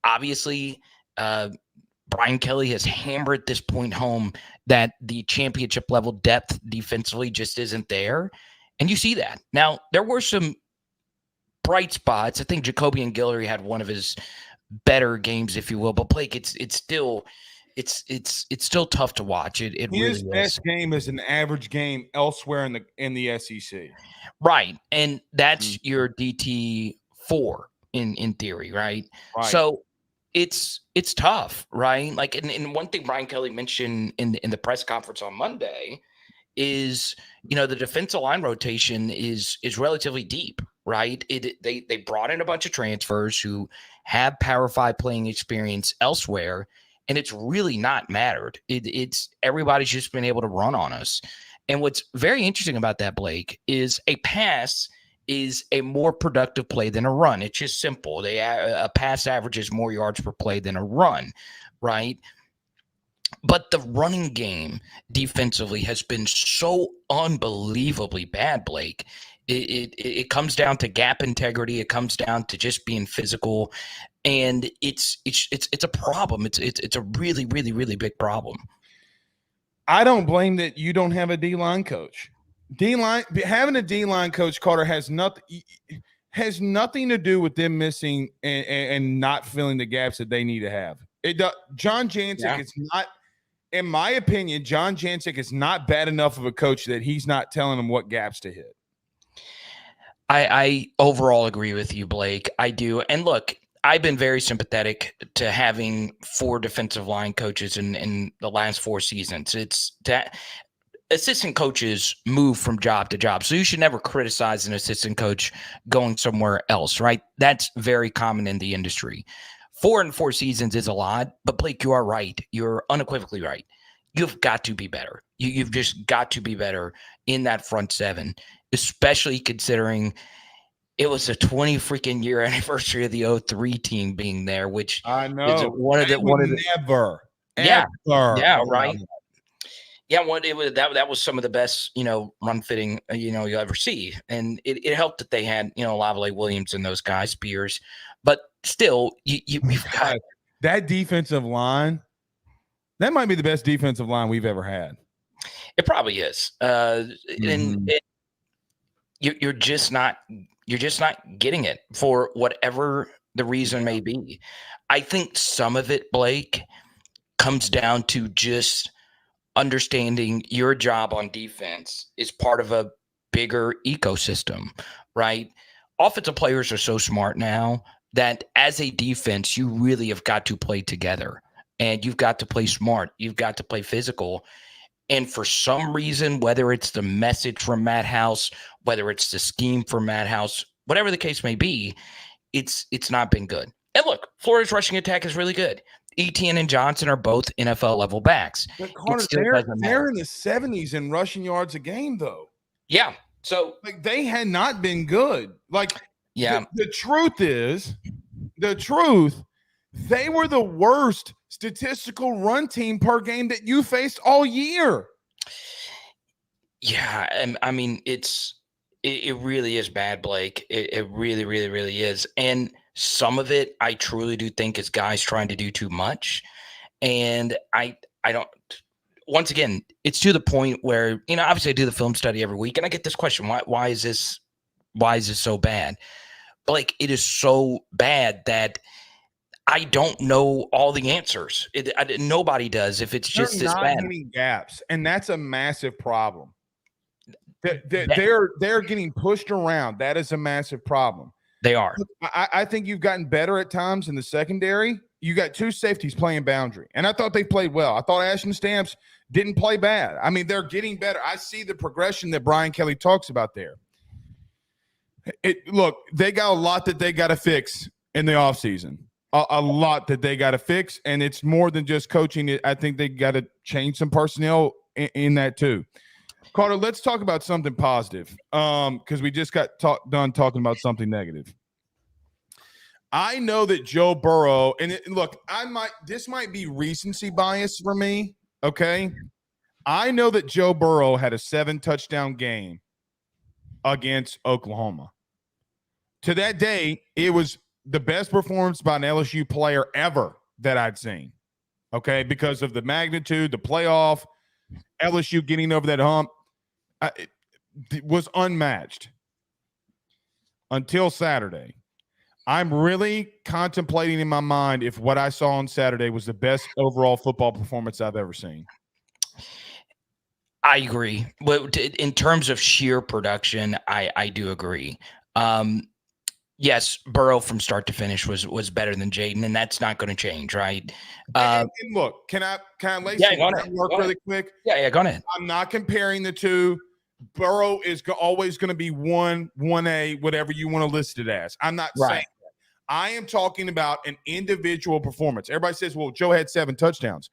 Obviously, Brian Kelly has hammered this point home that the championship level depth defensively just isn't there. And you see that. Now, there were some bright spots. I think Jacoby and Guillory had one of his better games, if you will. But Blake, it's still tough to watch. It His really is. best game is an average game elsewhere in the SEC. Right. And that's your DT4 in theory, right? So it's tough, right? And one thing Brian Kelly mentioned in the press conference on Monday is, the defensive line rotation is relatively deep, right? They brought in a bunch of transfers who have Power 5 playing experience elsewhere, and it's really not mattered. It's everybody's just been able to run on us. And what's very interesting about that, Blake, is a pass is a more productive play than a run. It's just simple. A pass averages more yards per play than a run, right? But the running game defensively has been so unbelievably bad, Blake. It comes down to gap integrity. It comes down to just being physical, and it's a problem. It's a really, really, really big problem. I don't blame that you don't have a D-line coach. Having a D-line coach, Carter, has nothing to do with them missing and not filling the gaps that they need to have. John Jancic is not, in my opinion, John Jancic is not bad enough of a coach that he's not telling them what gaps to hit. I overall agree with you, Blake. I do. And look, I've been very sympathetic to having 4 defensive line coaches in the last 4 seasons. It's that assistant coaches move from job to job. So you should never criticize an assistant coach going somewhere else, right? That's very common in the industry. 4 in 4 seasons is a lot, but Blake, you are right. You're unequivocally right. You've got to be better. You've just got to be better in that front 7, especially considering it was a 20 freaking year anniversary of the 03 team being there, which I know is one of the never. Yeah. Ever. Yeah, right. Yeah, that was some of the best, run fitting, you'll ever see. And it helped that they had, Lavallee Williams and those guys, Spears. But still, you've got that defensive line. That might be the best defensive line we've ever had. It probably is. And you're just not getting it for whatever the reason may be. I think some of it, Blake, comes down to just understanding your job on defense is part of a bigger ecosystem, right? Offensive players are so smart now that as a defense, you really have got to play together, and you've got to play smart. You've got to play physical. And for some reason, whether it's the message from Matt House, whether it's the scheme from Matt House, whatever the case may be, it's not been good. And look, Florida's rushing attack is really good. Etienne and Johnson are both NFL level backs. But Carter, they're in the 70s in rushing yards a game, though. Yeah. So they had not been good. Yeah. The truth is, they were the worst statistical run team per game that you faced all year. Yeah. And I mean, it really is bad, Blake. It really, really, really is. And some of it, I truly do think is guys trying to do too much. And I don't, once again, it's to the point where, obviously I do the film study every week and I get this question, why is this so bad? Blake, it is so bad that I don't know all the answers. Nobody does if it's just this bad. They're not hitting gaps, and that's a massive problem. They're getting pushed around. That is a massive problem. They are. I think you've gotten better at times in the secondary. You got 2 safeties playing boundary, and I thought they played well. I thought Ashton Stamps didn't play bad. I mean, they're getting better. I see the progression that Brian Kelly talks about there. Look, they got a lot that they got to fix in the offseason. A lot that they got to fix, and it's more than just coaching. I think they got to change some personnel in that too. Carter, let's talk about something positive because we just got done talking about something negative. I know that Joe Burrow, look, this might be recency bias for me, okay? I know that Joe Burrow had a 7-touchdown game against Oklahoma. To that day, it was the best performance by an LSU player ever that I'd seen, okay, because of the magnitude, the playoff, LSU getting over that hump. It was unmatched until Saturday. I'm really contemplating in my mind if what I saw on Saturday was the best overall football performance I've ever seen. I agree. But in terms of sheer production, I do agree. Yes, Burrow from start to finish was better than Jaden, and that's not going to change, right? And look, can I lay Yeah, some go ahead. groundwork Go ahead. really quick? Yeah, go ahead. I'm not comparing the two. Burrow is always going to be 1A, whatever you want to list it as. I'm not saying that. I am talking about an individual performance. Everybody says, well, Joe had 7 touchdowns.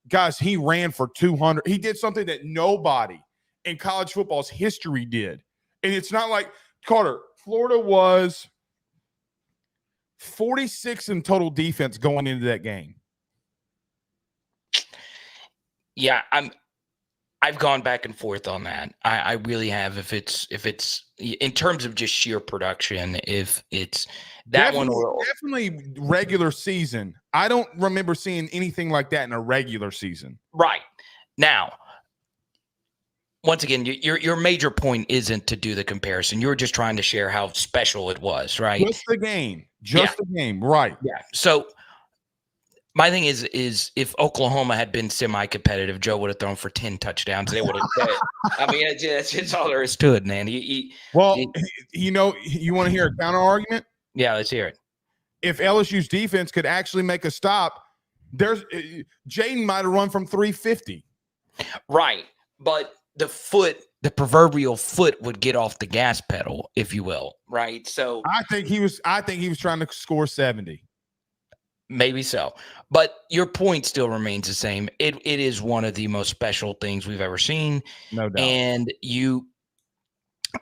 Guys, he ran for 200. He did something that nobody in college football's history did. And it's not like, Carter, Florida was 46 in total defense going into that game. Yeah, I've gone back and forth on that. I really have. If it's in terms of just sheer production, if it's that definitely regular season. I don't remember seeing anything like that in a regular season. Right. Now, once again, your major point isn't to do the comparison. You're just trying to share how special it was, right? Just the game. The game, right. Yeah. So my thing is if Oklahoma had been semi-competitive, Joe would have thrown for 10 touchdowns. They would have I mean, it's all there is to it, man. You want to hear a counter argument? Yeah, let's hear it. If LSU's defense could actually make a stop, Jaden might have run from 350. Right. But the proverbial foot would get off the gas pedal, if you will. Right. So I think he was trying to score 70. Maybe so. But your point still remains the same. It is one of the most special things we've ever seen. No doubt. And you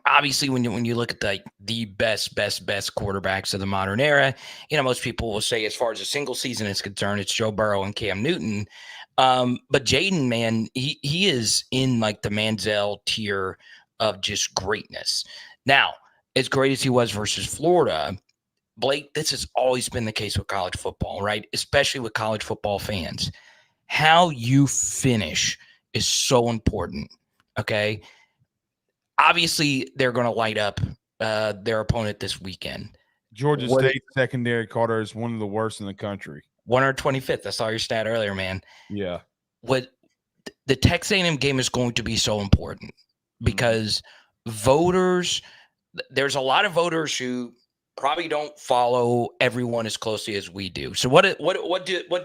obviously when you look at the best quarterbacks of the modern era, most people will say as far as a single season is concerned, it's Joe Burrow and Cam Newton. But Jaden, man, he is in like the Manziel tier of just greatness. Now, as great as he was versus Florida, Blake, this has always been the case with college football, right? Especially with college football fans. How you finish is so important, okay? Obviously, they're going to light up their opponent this weekend. Georgia State secondary, Carter, is one of the worst in the country. 125th. I saw your stat earlier, man. Yeah. What the Texas A&M game is going to be so important because voters, there's a lot of voters who probably don't follow everyone as closely as we do. So what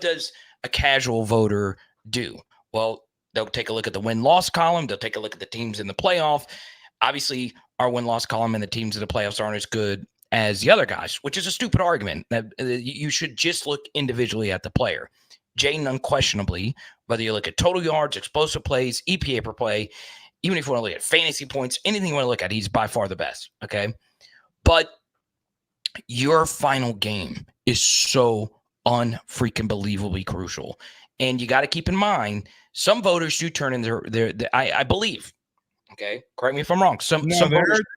does a casual voter do? Well, they'll take a look at the win-loss column. They'll take a look at the teams in the playoff. Obviously, our win-loss column and the teams in the playoffs aren't as good as the other guys, which is a stupid argument. That you should just look individually at the player. Jaden, unquestionably, whether you look at total yards, explosive plays, EPA per play, even if you want to look at fantasy points, anything you want to look at, he's by far the best, okay? But your final game is so unfreaking believably crucial. And you got to keep in mind, some voters do turn in their I believe, okay? Correct me if I'm wrong.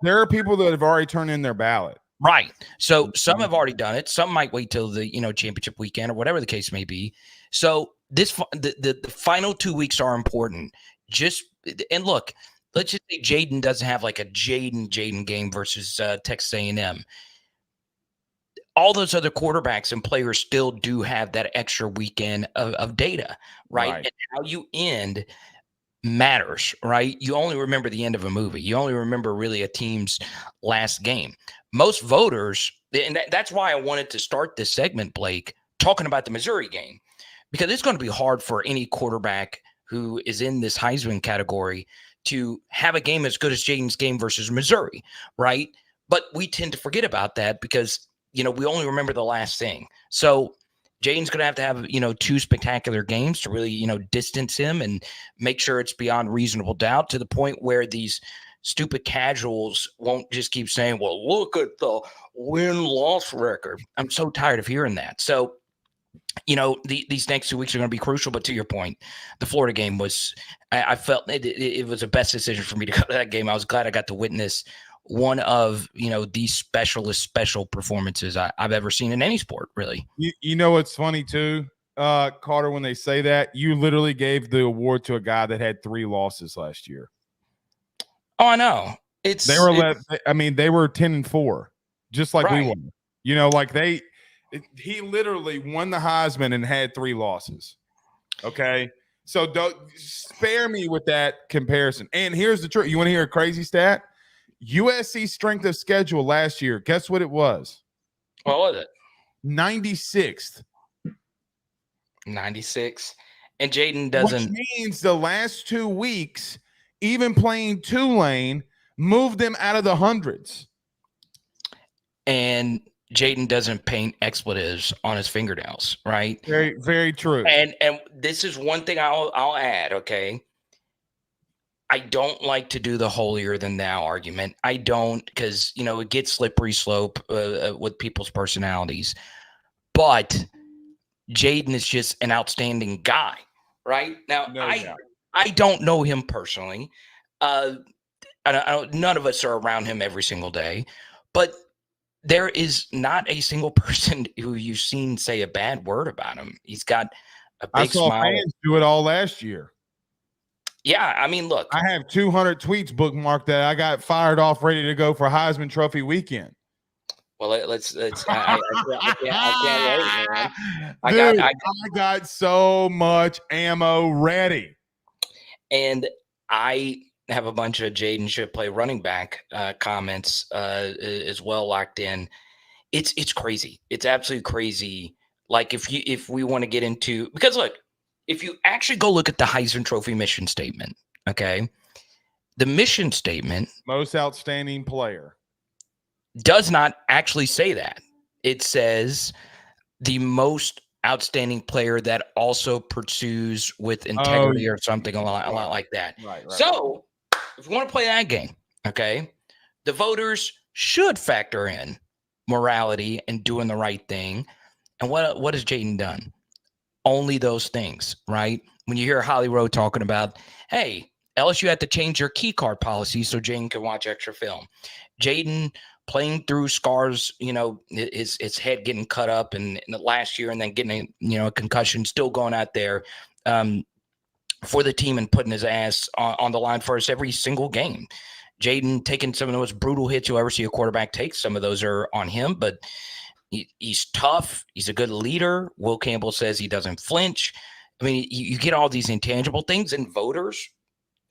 There are people that have already turned in their ballot. Right. So some have already done it. Some might wait till the championship weekend or whatever the case may be. So the final 2 weeks are important. And look, let's just say Jaden doesn't have like a Jaden game versus Texas A&M. All those other quarterbacks and players still do have that extra weekend of data, right? And how you end matters, right? You only remember the end of a movie. You only remember really a team's last game. Most voters, and that's why I wanted to start this segment, Blake, talking about the Missouri game, because it's going to be hard for any quarterback who is in this Heisman category to have a game as good as Jaden's game versus Missouri, right? But we tend to forget about that because we only remember the last thing. So Jaden's going to have 2 spectacular games to really, distance him and make sure it's beyond reasonable doubt to the point where these stupid casuals won't just keep saying, well, look at the win-loss record. I'm so tired of hearing that. So, these next 2 weeks are going to be crucial. But to your point, the Florida game was, I felt it was the best decision for me to go to that game. I was glad I got to witness one of the special performances I've ever seen in any sport, really. You know what's funny too, Carter, when they say that, you literally gave the award to a guy that had 3 losses last year. Oh, I know. They were 10-4, just like right. we were. He literally won the Heisman and had 3 losses. Okay, so don't spare me with that comparison. And here's the truth. You want to hear a crazy stat? USC strength of schedule last year, guess what it was? What was it? 96th. 96. And Jaden Which doesn't. means the last 2 weeks, even playing Tulane, moved them out of the hundreds. And Jaden doesn't paint expletives on his fingernails, right? Very, very true. And this is one thing I'll add, okay? I don't like to do the holier than thou argument. I don't, because it gets slippery slope with people's personalities. But Jaden is just an outstanding guy, right? Now, I don't know him personally. None of us are around him every single day, but there is not a single person who you've seen say a bad word about him. He's got a big smile. I saw fans do it all last year. Yeah, I mean, look. I have 200 tweets bookmarked that I got fired off, ready to go for Heisman Trophy weekend. Well, let's. I can't wait, man. I got so much ammo ready, and I have a bunch of Jaden should play running back comments as well locked in. It's crazy. It's absolutely crazy. Like if we want to get into, because look, if you actually go look at the Heisman Trophy mission statement, okay, the mission statement, most outstanding player, does not actually say that. It says the most outstanding player that also pursues with integrity or something a lot like that. Right. So if you want to play that game, okay, the voters should factor in morality and doing the right thing. And what has Jaden done? Only those things, right? When you hear Holly Rowe talking about, hey, LSU had to change their key card policy so Jaden can watch extra film. Jaden playing through scars, his head getting cut up in the last year and then getting a concussion, still going out there for the team and putting his ass on the line for us every single game. Jaden taking some of the most brutal hits you'll ever see a quarterback take. Some of those are on him, but he's tough. He's a good leader. Will Campbell says he doesn't flinch. I mean, you get all these intangible things, and voters,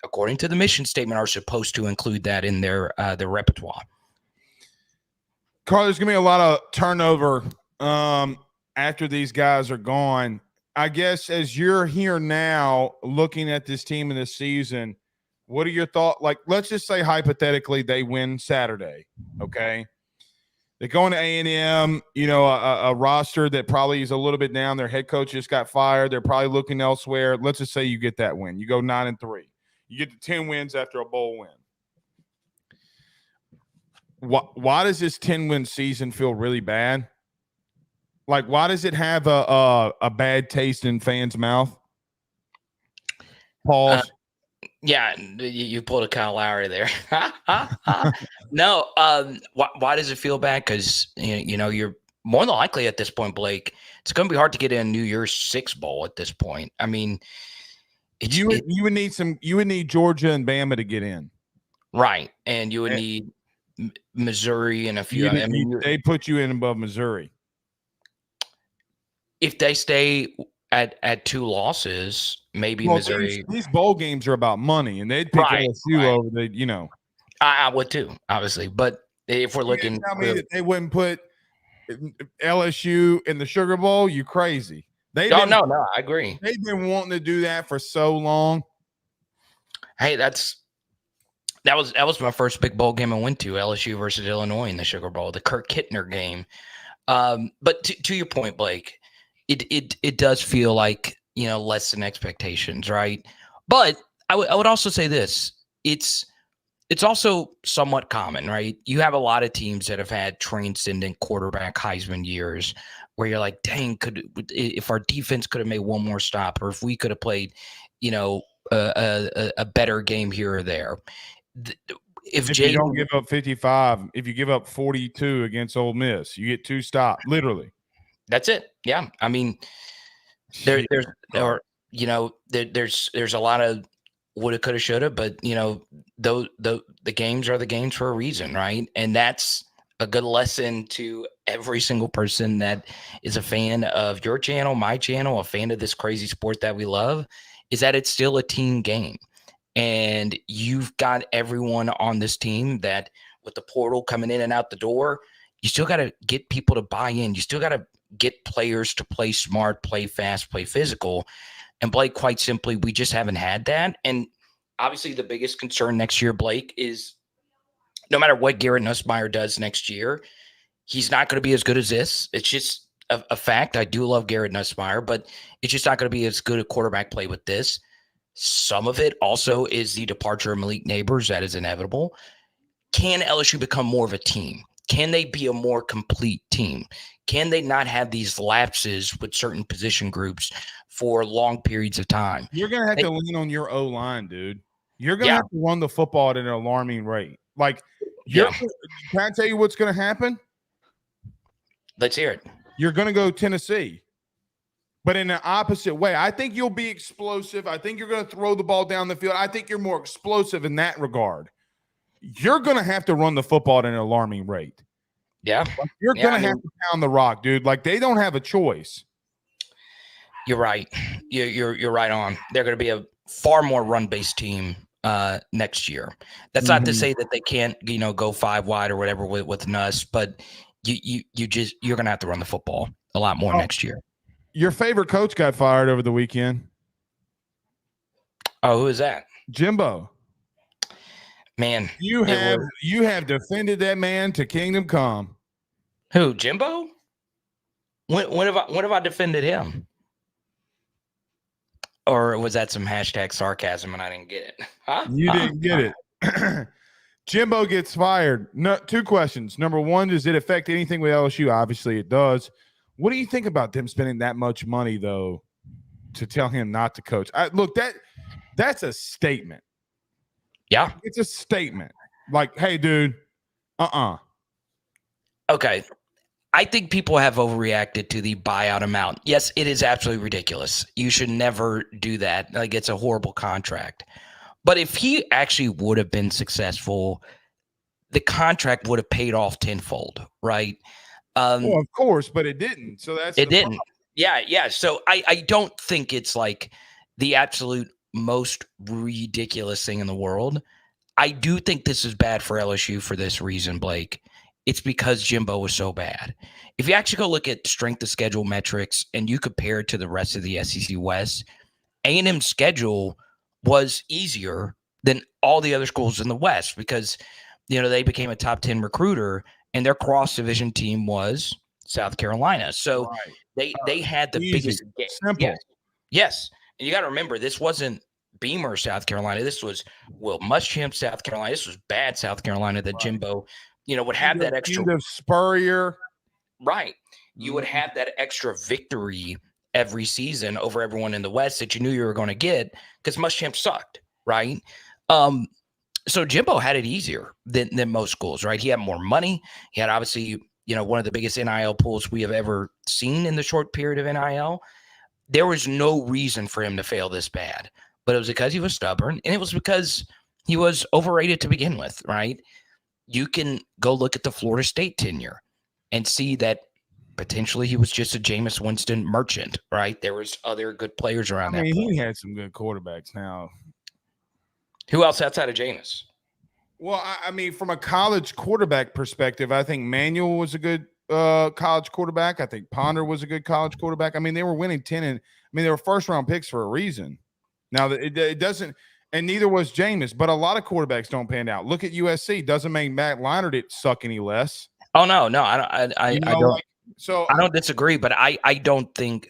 according to the mission statement, are supposed to include that in their repertoire. Carl, there's gonna be a lot of turnover after these guys are gone. I guess as you're here now, looking at this team in this season, what are your thoughts? Like, let's just say hypothetically they win Saturday, okay? They're going to A&M, a roster that probably is a little bit down. Their head coach just got fired. They're probably looking elsewhere. Let's just say you get that win. You go 9-3. You get to 10 wins after a bowl win. Why does this 10-win season feel really bad? Like, why does it have a bad taste in fans' mouth? Pause. Yeah, you pulled a Kyle Lowry there. No, why does it feel bad? Because you're more than likely at this point, Blake. It's going to be hard to get in New Year's Six bowl at this point. I mean, you would need Georgia and Bama to get in, right? And you would need Missouri and a few. They put you in above Missouri if they stay at 2 losses. Maybe Missouri. These bowl games are about money, and they'd pick LSU over the. I would too, obviously. But if we're looking, tell me that they wouldn't put LSU in the Sugar Bowl. You crazy? No, I agree. They've been wanting to do that for so long. Hey, that was my first big bowl game I went to, LSU versus Illinois in the Sugar Bowl, the Kirk Kittner game. But to your point, Blake, it does feel like less than expectations, right? But I would also say this: it's also somewhat common, right? You have a lot of teams that have had transcendent quarterback Heisman years where you're like, dang, if our defense could have made one more stop, or if we could have played, a better game here or there. If you don't give up 55, if you give up 42 against Ole Miss, you get 2 stops, literally. That's it. Yeah, I mean. There's a lot of woulda, coulda, shoulda, but the games are the games for a reason, right? And that's a good lesson to every single person that is a fan of your channel, my channel, a fan of this crazy sport that we love, is that it's still a team game. And you've got everyone on this team that with the portal coming in and out the door, You still got to get people to buy in. You still got to get players to play smart, play fast, play physical. And Blake, quite simply, we just haven't had that. And obviously the biggest concern next year, Blake, is no matter what Garrett Nussmeier does next year, he's not going to be as good as this. It's just a fact. I do love Garrett Nussmeier, but it's just not going to be as good a quarterback play with this. Some of it also is the departure of Malik Neighbors. That is inevitable. Can LSU become more of a team? Can they be a more complete team? Can they not have these lapses with certain position groups for long periods of time? You're going to have to lean on your O-line, dude. You're going to have to run the football at an alarming rate. Like, can I tell you what's going to happen? Let's hear it. You're going to go Tennessee, but in the opposite way. I think you'll be explosive. I think you're going to throw the ball down the field. I think you're more explosive in that regard. You're going to have to run the football at an alarming rate. Yeah. Like, you're going to have to pound the rock, dude. Like, they don't have a choice. You're right. You're right on. They're going to be a far more run-based team next year. That's not to say that they can't, go 5 wide or whatever with Nuss, but you're going to have to run the football a lot more next year. Your favorite coach got fired over the weekend. Oh, who is that? Jimbo. Man, you have defended that man to kingdom come. Who, Jimbo? When have I defended him? Or was that some hashtag sarcasm and I didn't get it? Huh? You didn't get it. Jimbo gets fired. No, 2 questions. Number 1, does it affect anything with LSU? Obviously, it does. What do you think about them spending that much money, though, to tell him not to coach? Look, that's a statement. Yeah. It's a statement. Like, hey, dude, Okay. I think people have overreacted to the buyout amount. Yes, it is absolutely ridiculous. You should never do that. Like, it's a horrible contract. But if he actually would have been successful, the contract would have paid off tenfold, right? Well, of course, but it didn't. So it didn't. Problem. Yeah. So I don't think it's like the absolute most ridiculous thing in the world. I do think this is bad for LSU for this reason, Blake. It's because Jimbo was so bad. If you actually go look at strength of schedule metrics and you compare it to the rest of the SEC West, A&M's schedule was easier than all the other schools in the West because, they became a top 10 recruiter and their cross-division team was South Carolina. So they had the biggest game. Simple. Yes. And you got to remember, this wasn't Beamer, South Carolina. This was Will Muschamp, South Carolina. This was bad South Carolina that Jimbo, would have that extra. Spurrier. Right. You would have that extra victory every season over everyone in the West that you knew you were going to get because Muschamp sucked, right? So Jimbo had it easier than most schools, right? He had more money. He had obviously, one of the biggest NIL pools we have ever seen in the short period of NIL. There was no reason for him to fail this bad, but it was because he was stubborn and it was because he was overrated to begin with, right? You can go look at the Florida State tenure and see that potentially he was just a Jameis Winston merchant, right? There was other good players around that point. He had some good quarterbacks now. Who else outside of Jameis? Well, from a college quarterback perspective, I think Manuel was a good college quarterback. I think Ponder was a good college quarterback. They were winning 10 and they were first-round picks for a reason. Now, it doesn't – and neither was Jameis, but a lot of quarterbacks don't pan out. Look at USC. Doesn't make Matt Leinart didn't suck any less. Oh, no. I don't. So I don't disagree, but I don't think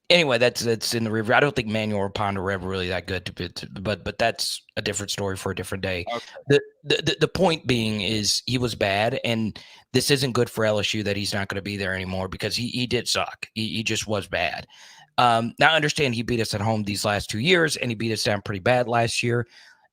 anyway. That's in the review. I don't think Manuel or Ponder were ever really that good, but that's a different story for a different day. Okay. The point being is he was bad, and this isn't good for LSU that he's not going to be there anymore because he did suck. He just was bad. Now I understand he beat us at home these last 2 years, and he beat us down pretty bad last year.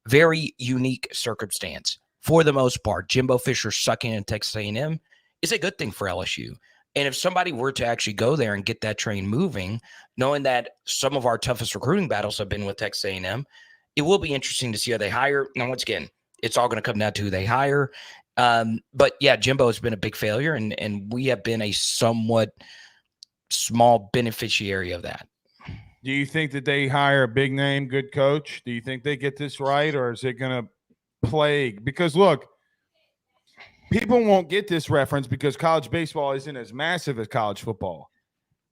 Very unique circumstance for the most part. Jimbo Fisher sucking in Texas A&M is a good thing for LSU. And if somebody were to actually go there and get that train moving, knowing that some of our toughest recruiting battles have been with Texas A&M, it will be interesting to see how they hire. Now, once again, it's all going to come down to who they hire. But yeah, Jimbo has been a big failure, and we have been a somewhat small beneficiary of that. Do you think that they hire a big name, good coach? Do you think they get this right, or is it going to plague? Because look, people won't get this reference because college baseball isn't as massive as college football.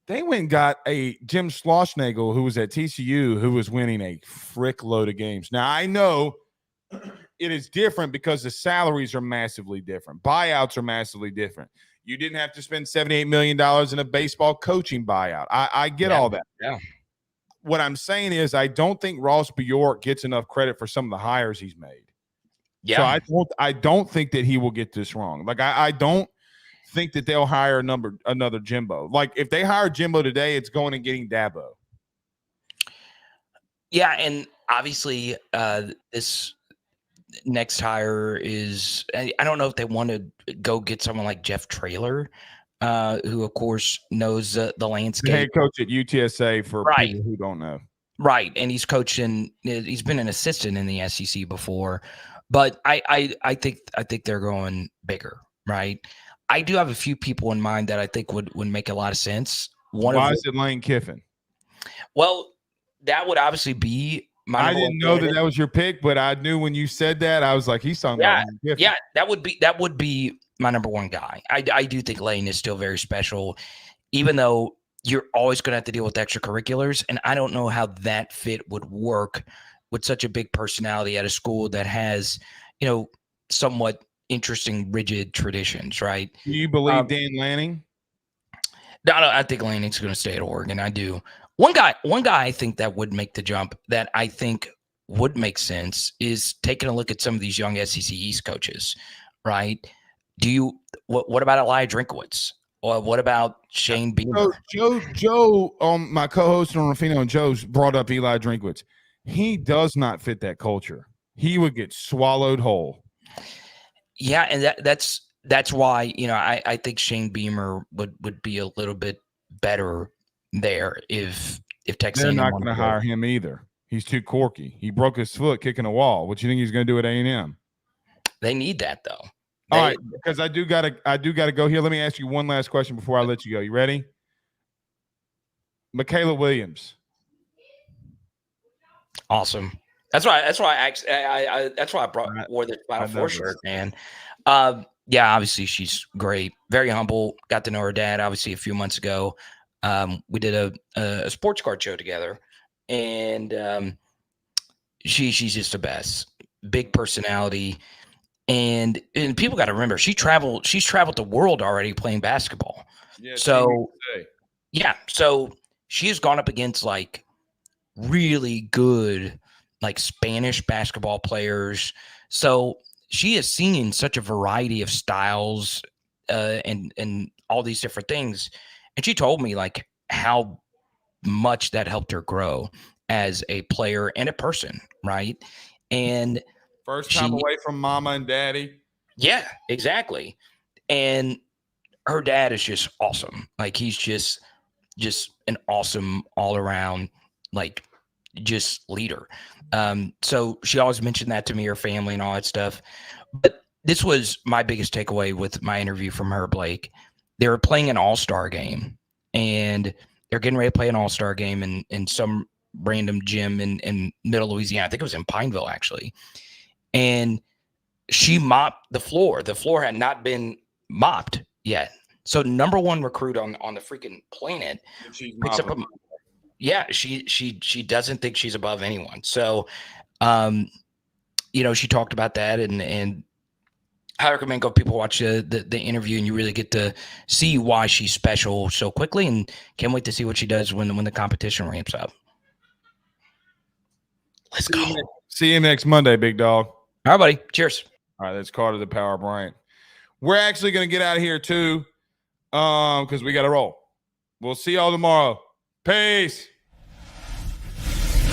They went and got a Jim Schlossnagle who was at TCU who was winning a frick load of games. Now, I know it is different because the salaries are massively different. Buyouts are massively different. You didn't have to spend $78 million in a baseball coaching buyout. I get all that. Yeah. What I'm saying is I don't think Ross Bjork gets enough credit for some of the hires he's made. Yeah. So I don't think that he will get this wrong. Like I don't think that they'll hire another Jimbo. Like if they hire Jimbo today, it's going and getting Dabo. Yeah, and obviously this next hire is I don't know if they want to go get someone like Jeff Traylor, who of course knows the landscape. The head coach at UTSA for people who don't know. Right, and he's been an assistant in the SEC before, but I think they're going bigger, right? I do have a few people in mind that I think would make a lot of sense. Why is it Lane Kiffin? Well, that would obviously be my. I didn't know that was your pick, but I knew when you said that, I was like, he's talking about Lane Kiffin. Yeah, that would be my number one guy. I do think Lane is still very special, even though you're always going to have to deal with extracurriculars, and I don't know how that fit would work with such a big personality at a school that has, somewhat interesting, rigid traditions, right? Do you believe Dan Lanning? No, I think Lanning's going to stay at Oregon. I do. One guy I think that would make the jump that I think would make sense is taking a look at some of these young SEC East coaches, right? What about Elijah Drinkowitz? Or what about Shane Beamer? Joe, my co-host on Rufino and Joe's brought up Eli Drinkwitz. He does not fit that culture. He would get swallowed whole. Yeah, and that's why I think Shane Beamer would be a little bit better there if Texas. They're not going to hire him either. He's too corky. He broke his foot kicking a wall. What do you think he's going to do at A&M? They need that though. All right, because I do gotta go here. Let me ask you one last question before I let you go. You ready? Michaela Williams. Awesome. That's why I wore the Final Four shirt, man. Yeah, obviously she's great. Very humble. Got to know her dad obviously a few months ago. We did a sports card show together, and she's just the best. Big personality. And people got to remember she's traveled the world already playing basketball. Yeah, so she has gone up against like really good like Spanish basketball players. So she has seen such a variety of styles and all these different things. And she told me like how much that helped her grow as a player and a person, right? And first time away from mama and daddy. Yeah, exactly. And her dad is just awesome. Like he's just an awesome all around, like just leader. So she always mentioned that to me, her family and all that stuff. But this was my biggest takeaway with my interview from her, Blake. They were playing an all-star game and they're getting ready to play an all-star game in some random gym in middle Louisiana. I think it was in Pineville actually. And she mopped the floor. The floor had not been mopped yet. So number one recruit on the freaking planet picks up she doesn't think she's above anyone. So, she talked about that and I recommend people watch the interview and you really get to see why she's special so quickly and can't wait to see what she does when the competition ramps up. Let's go. See you next Monday, big dog. All right, buddy. Cheers. All right, that's Carter the Power Bryant. We're actually going to get out of here too because we got to roll. We'll see y'all tomorrow. Peace.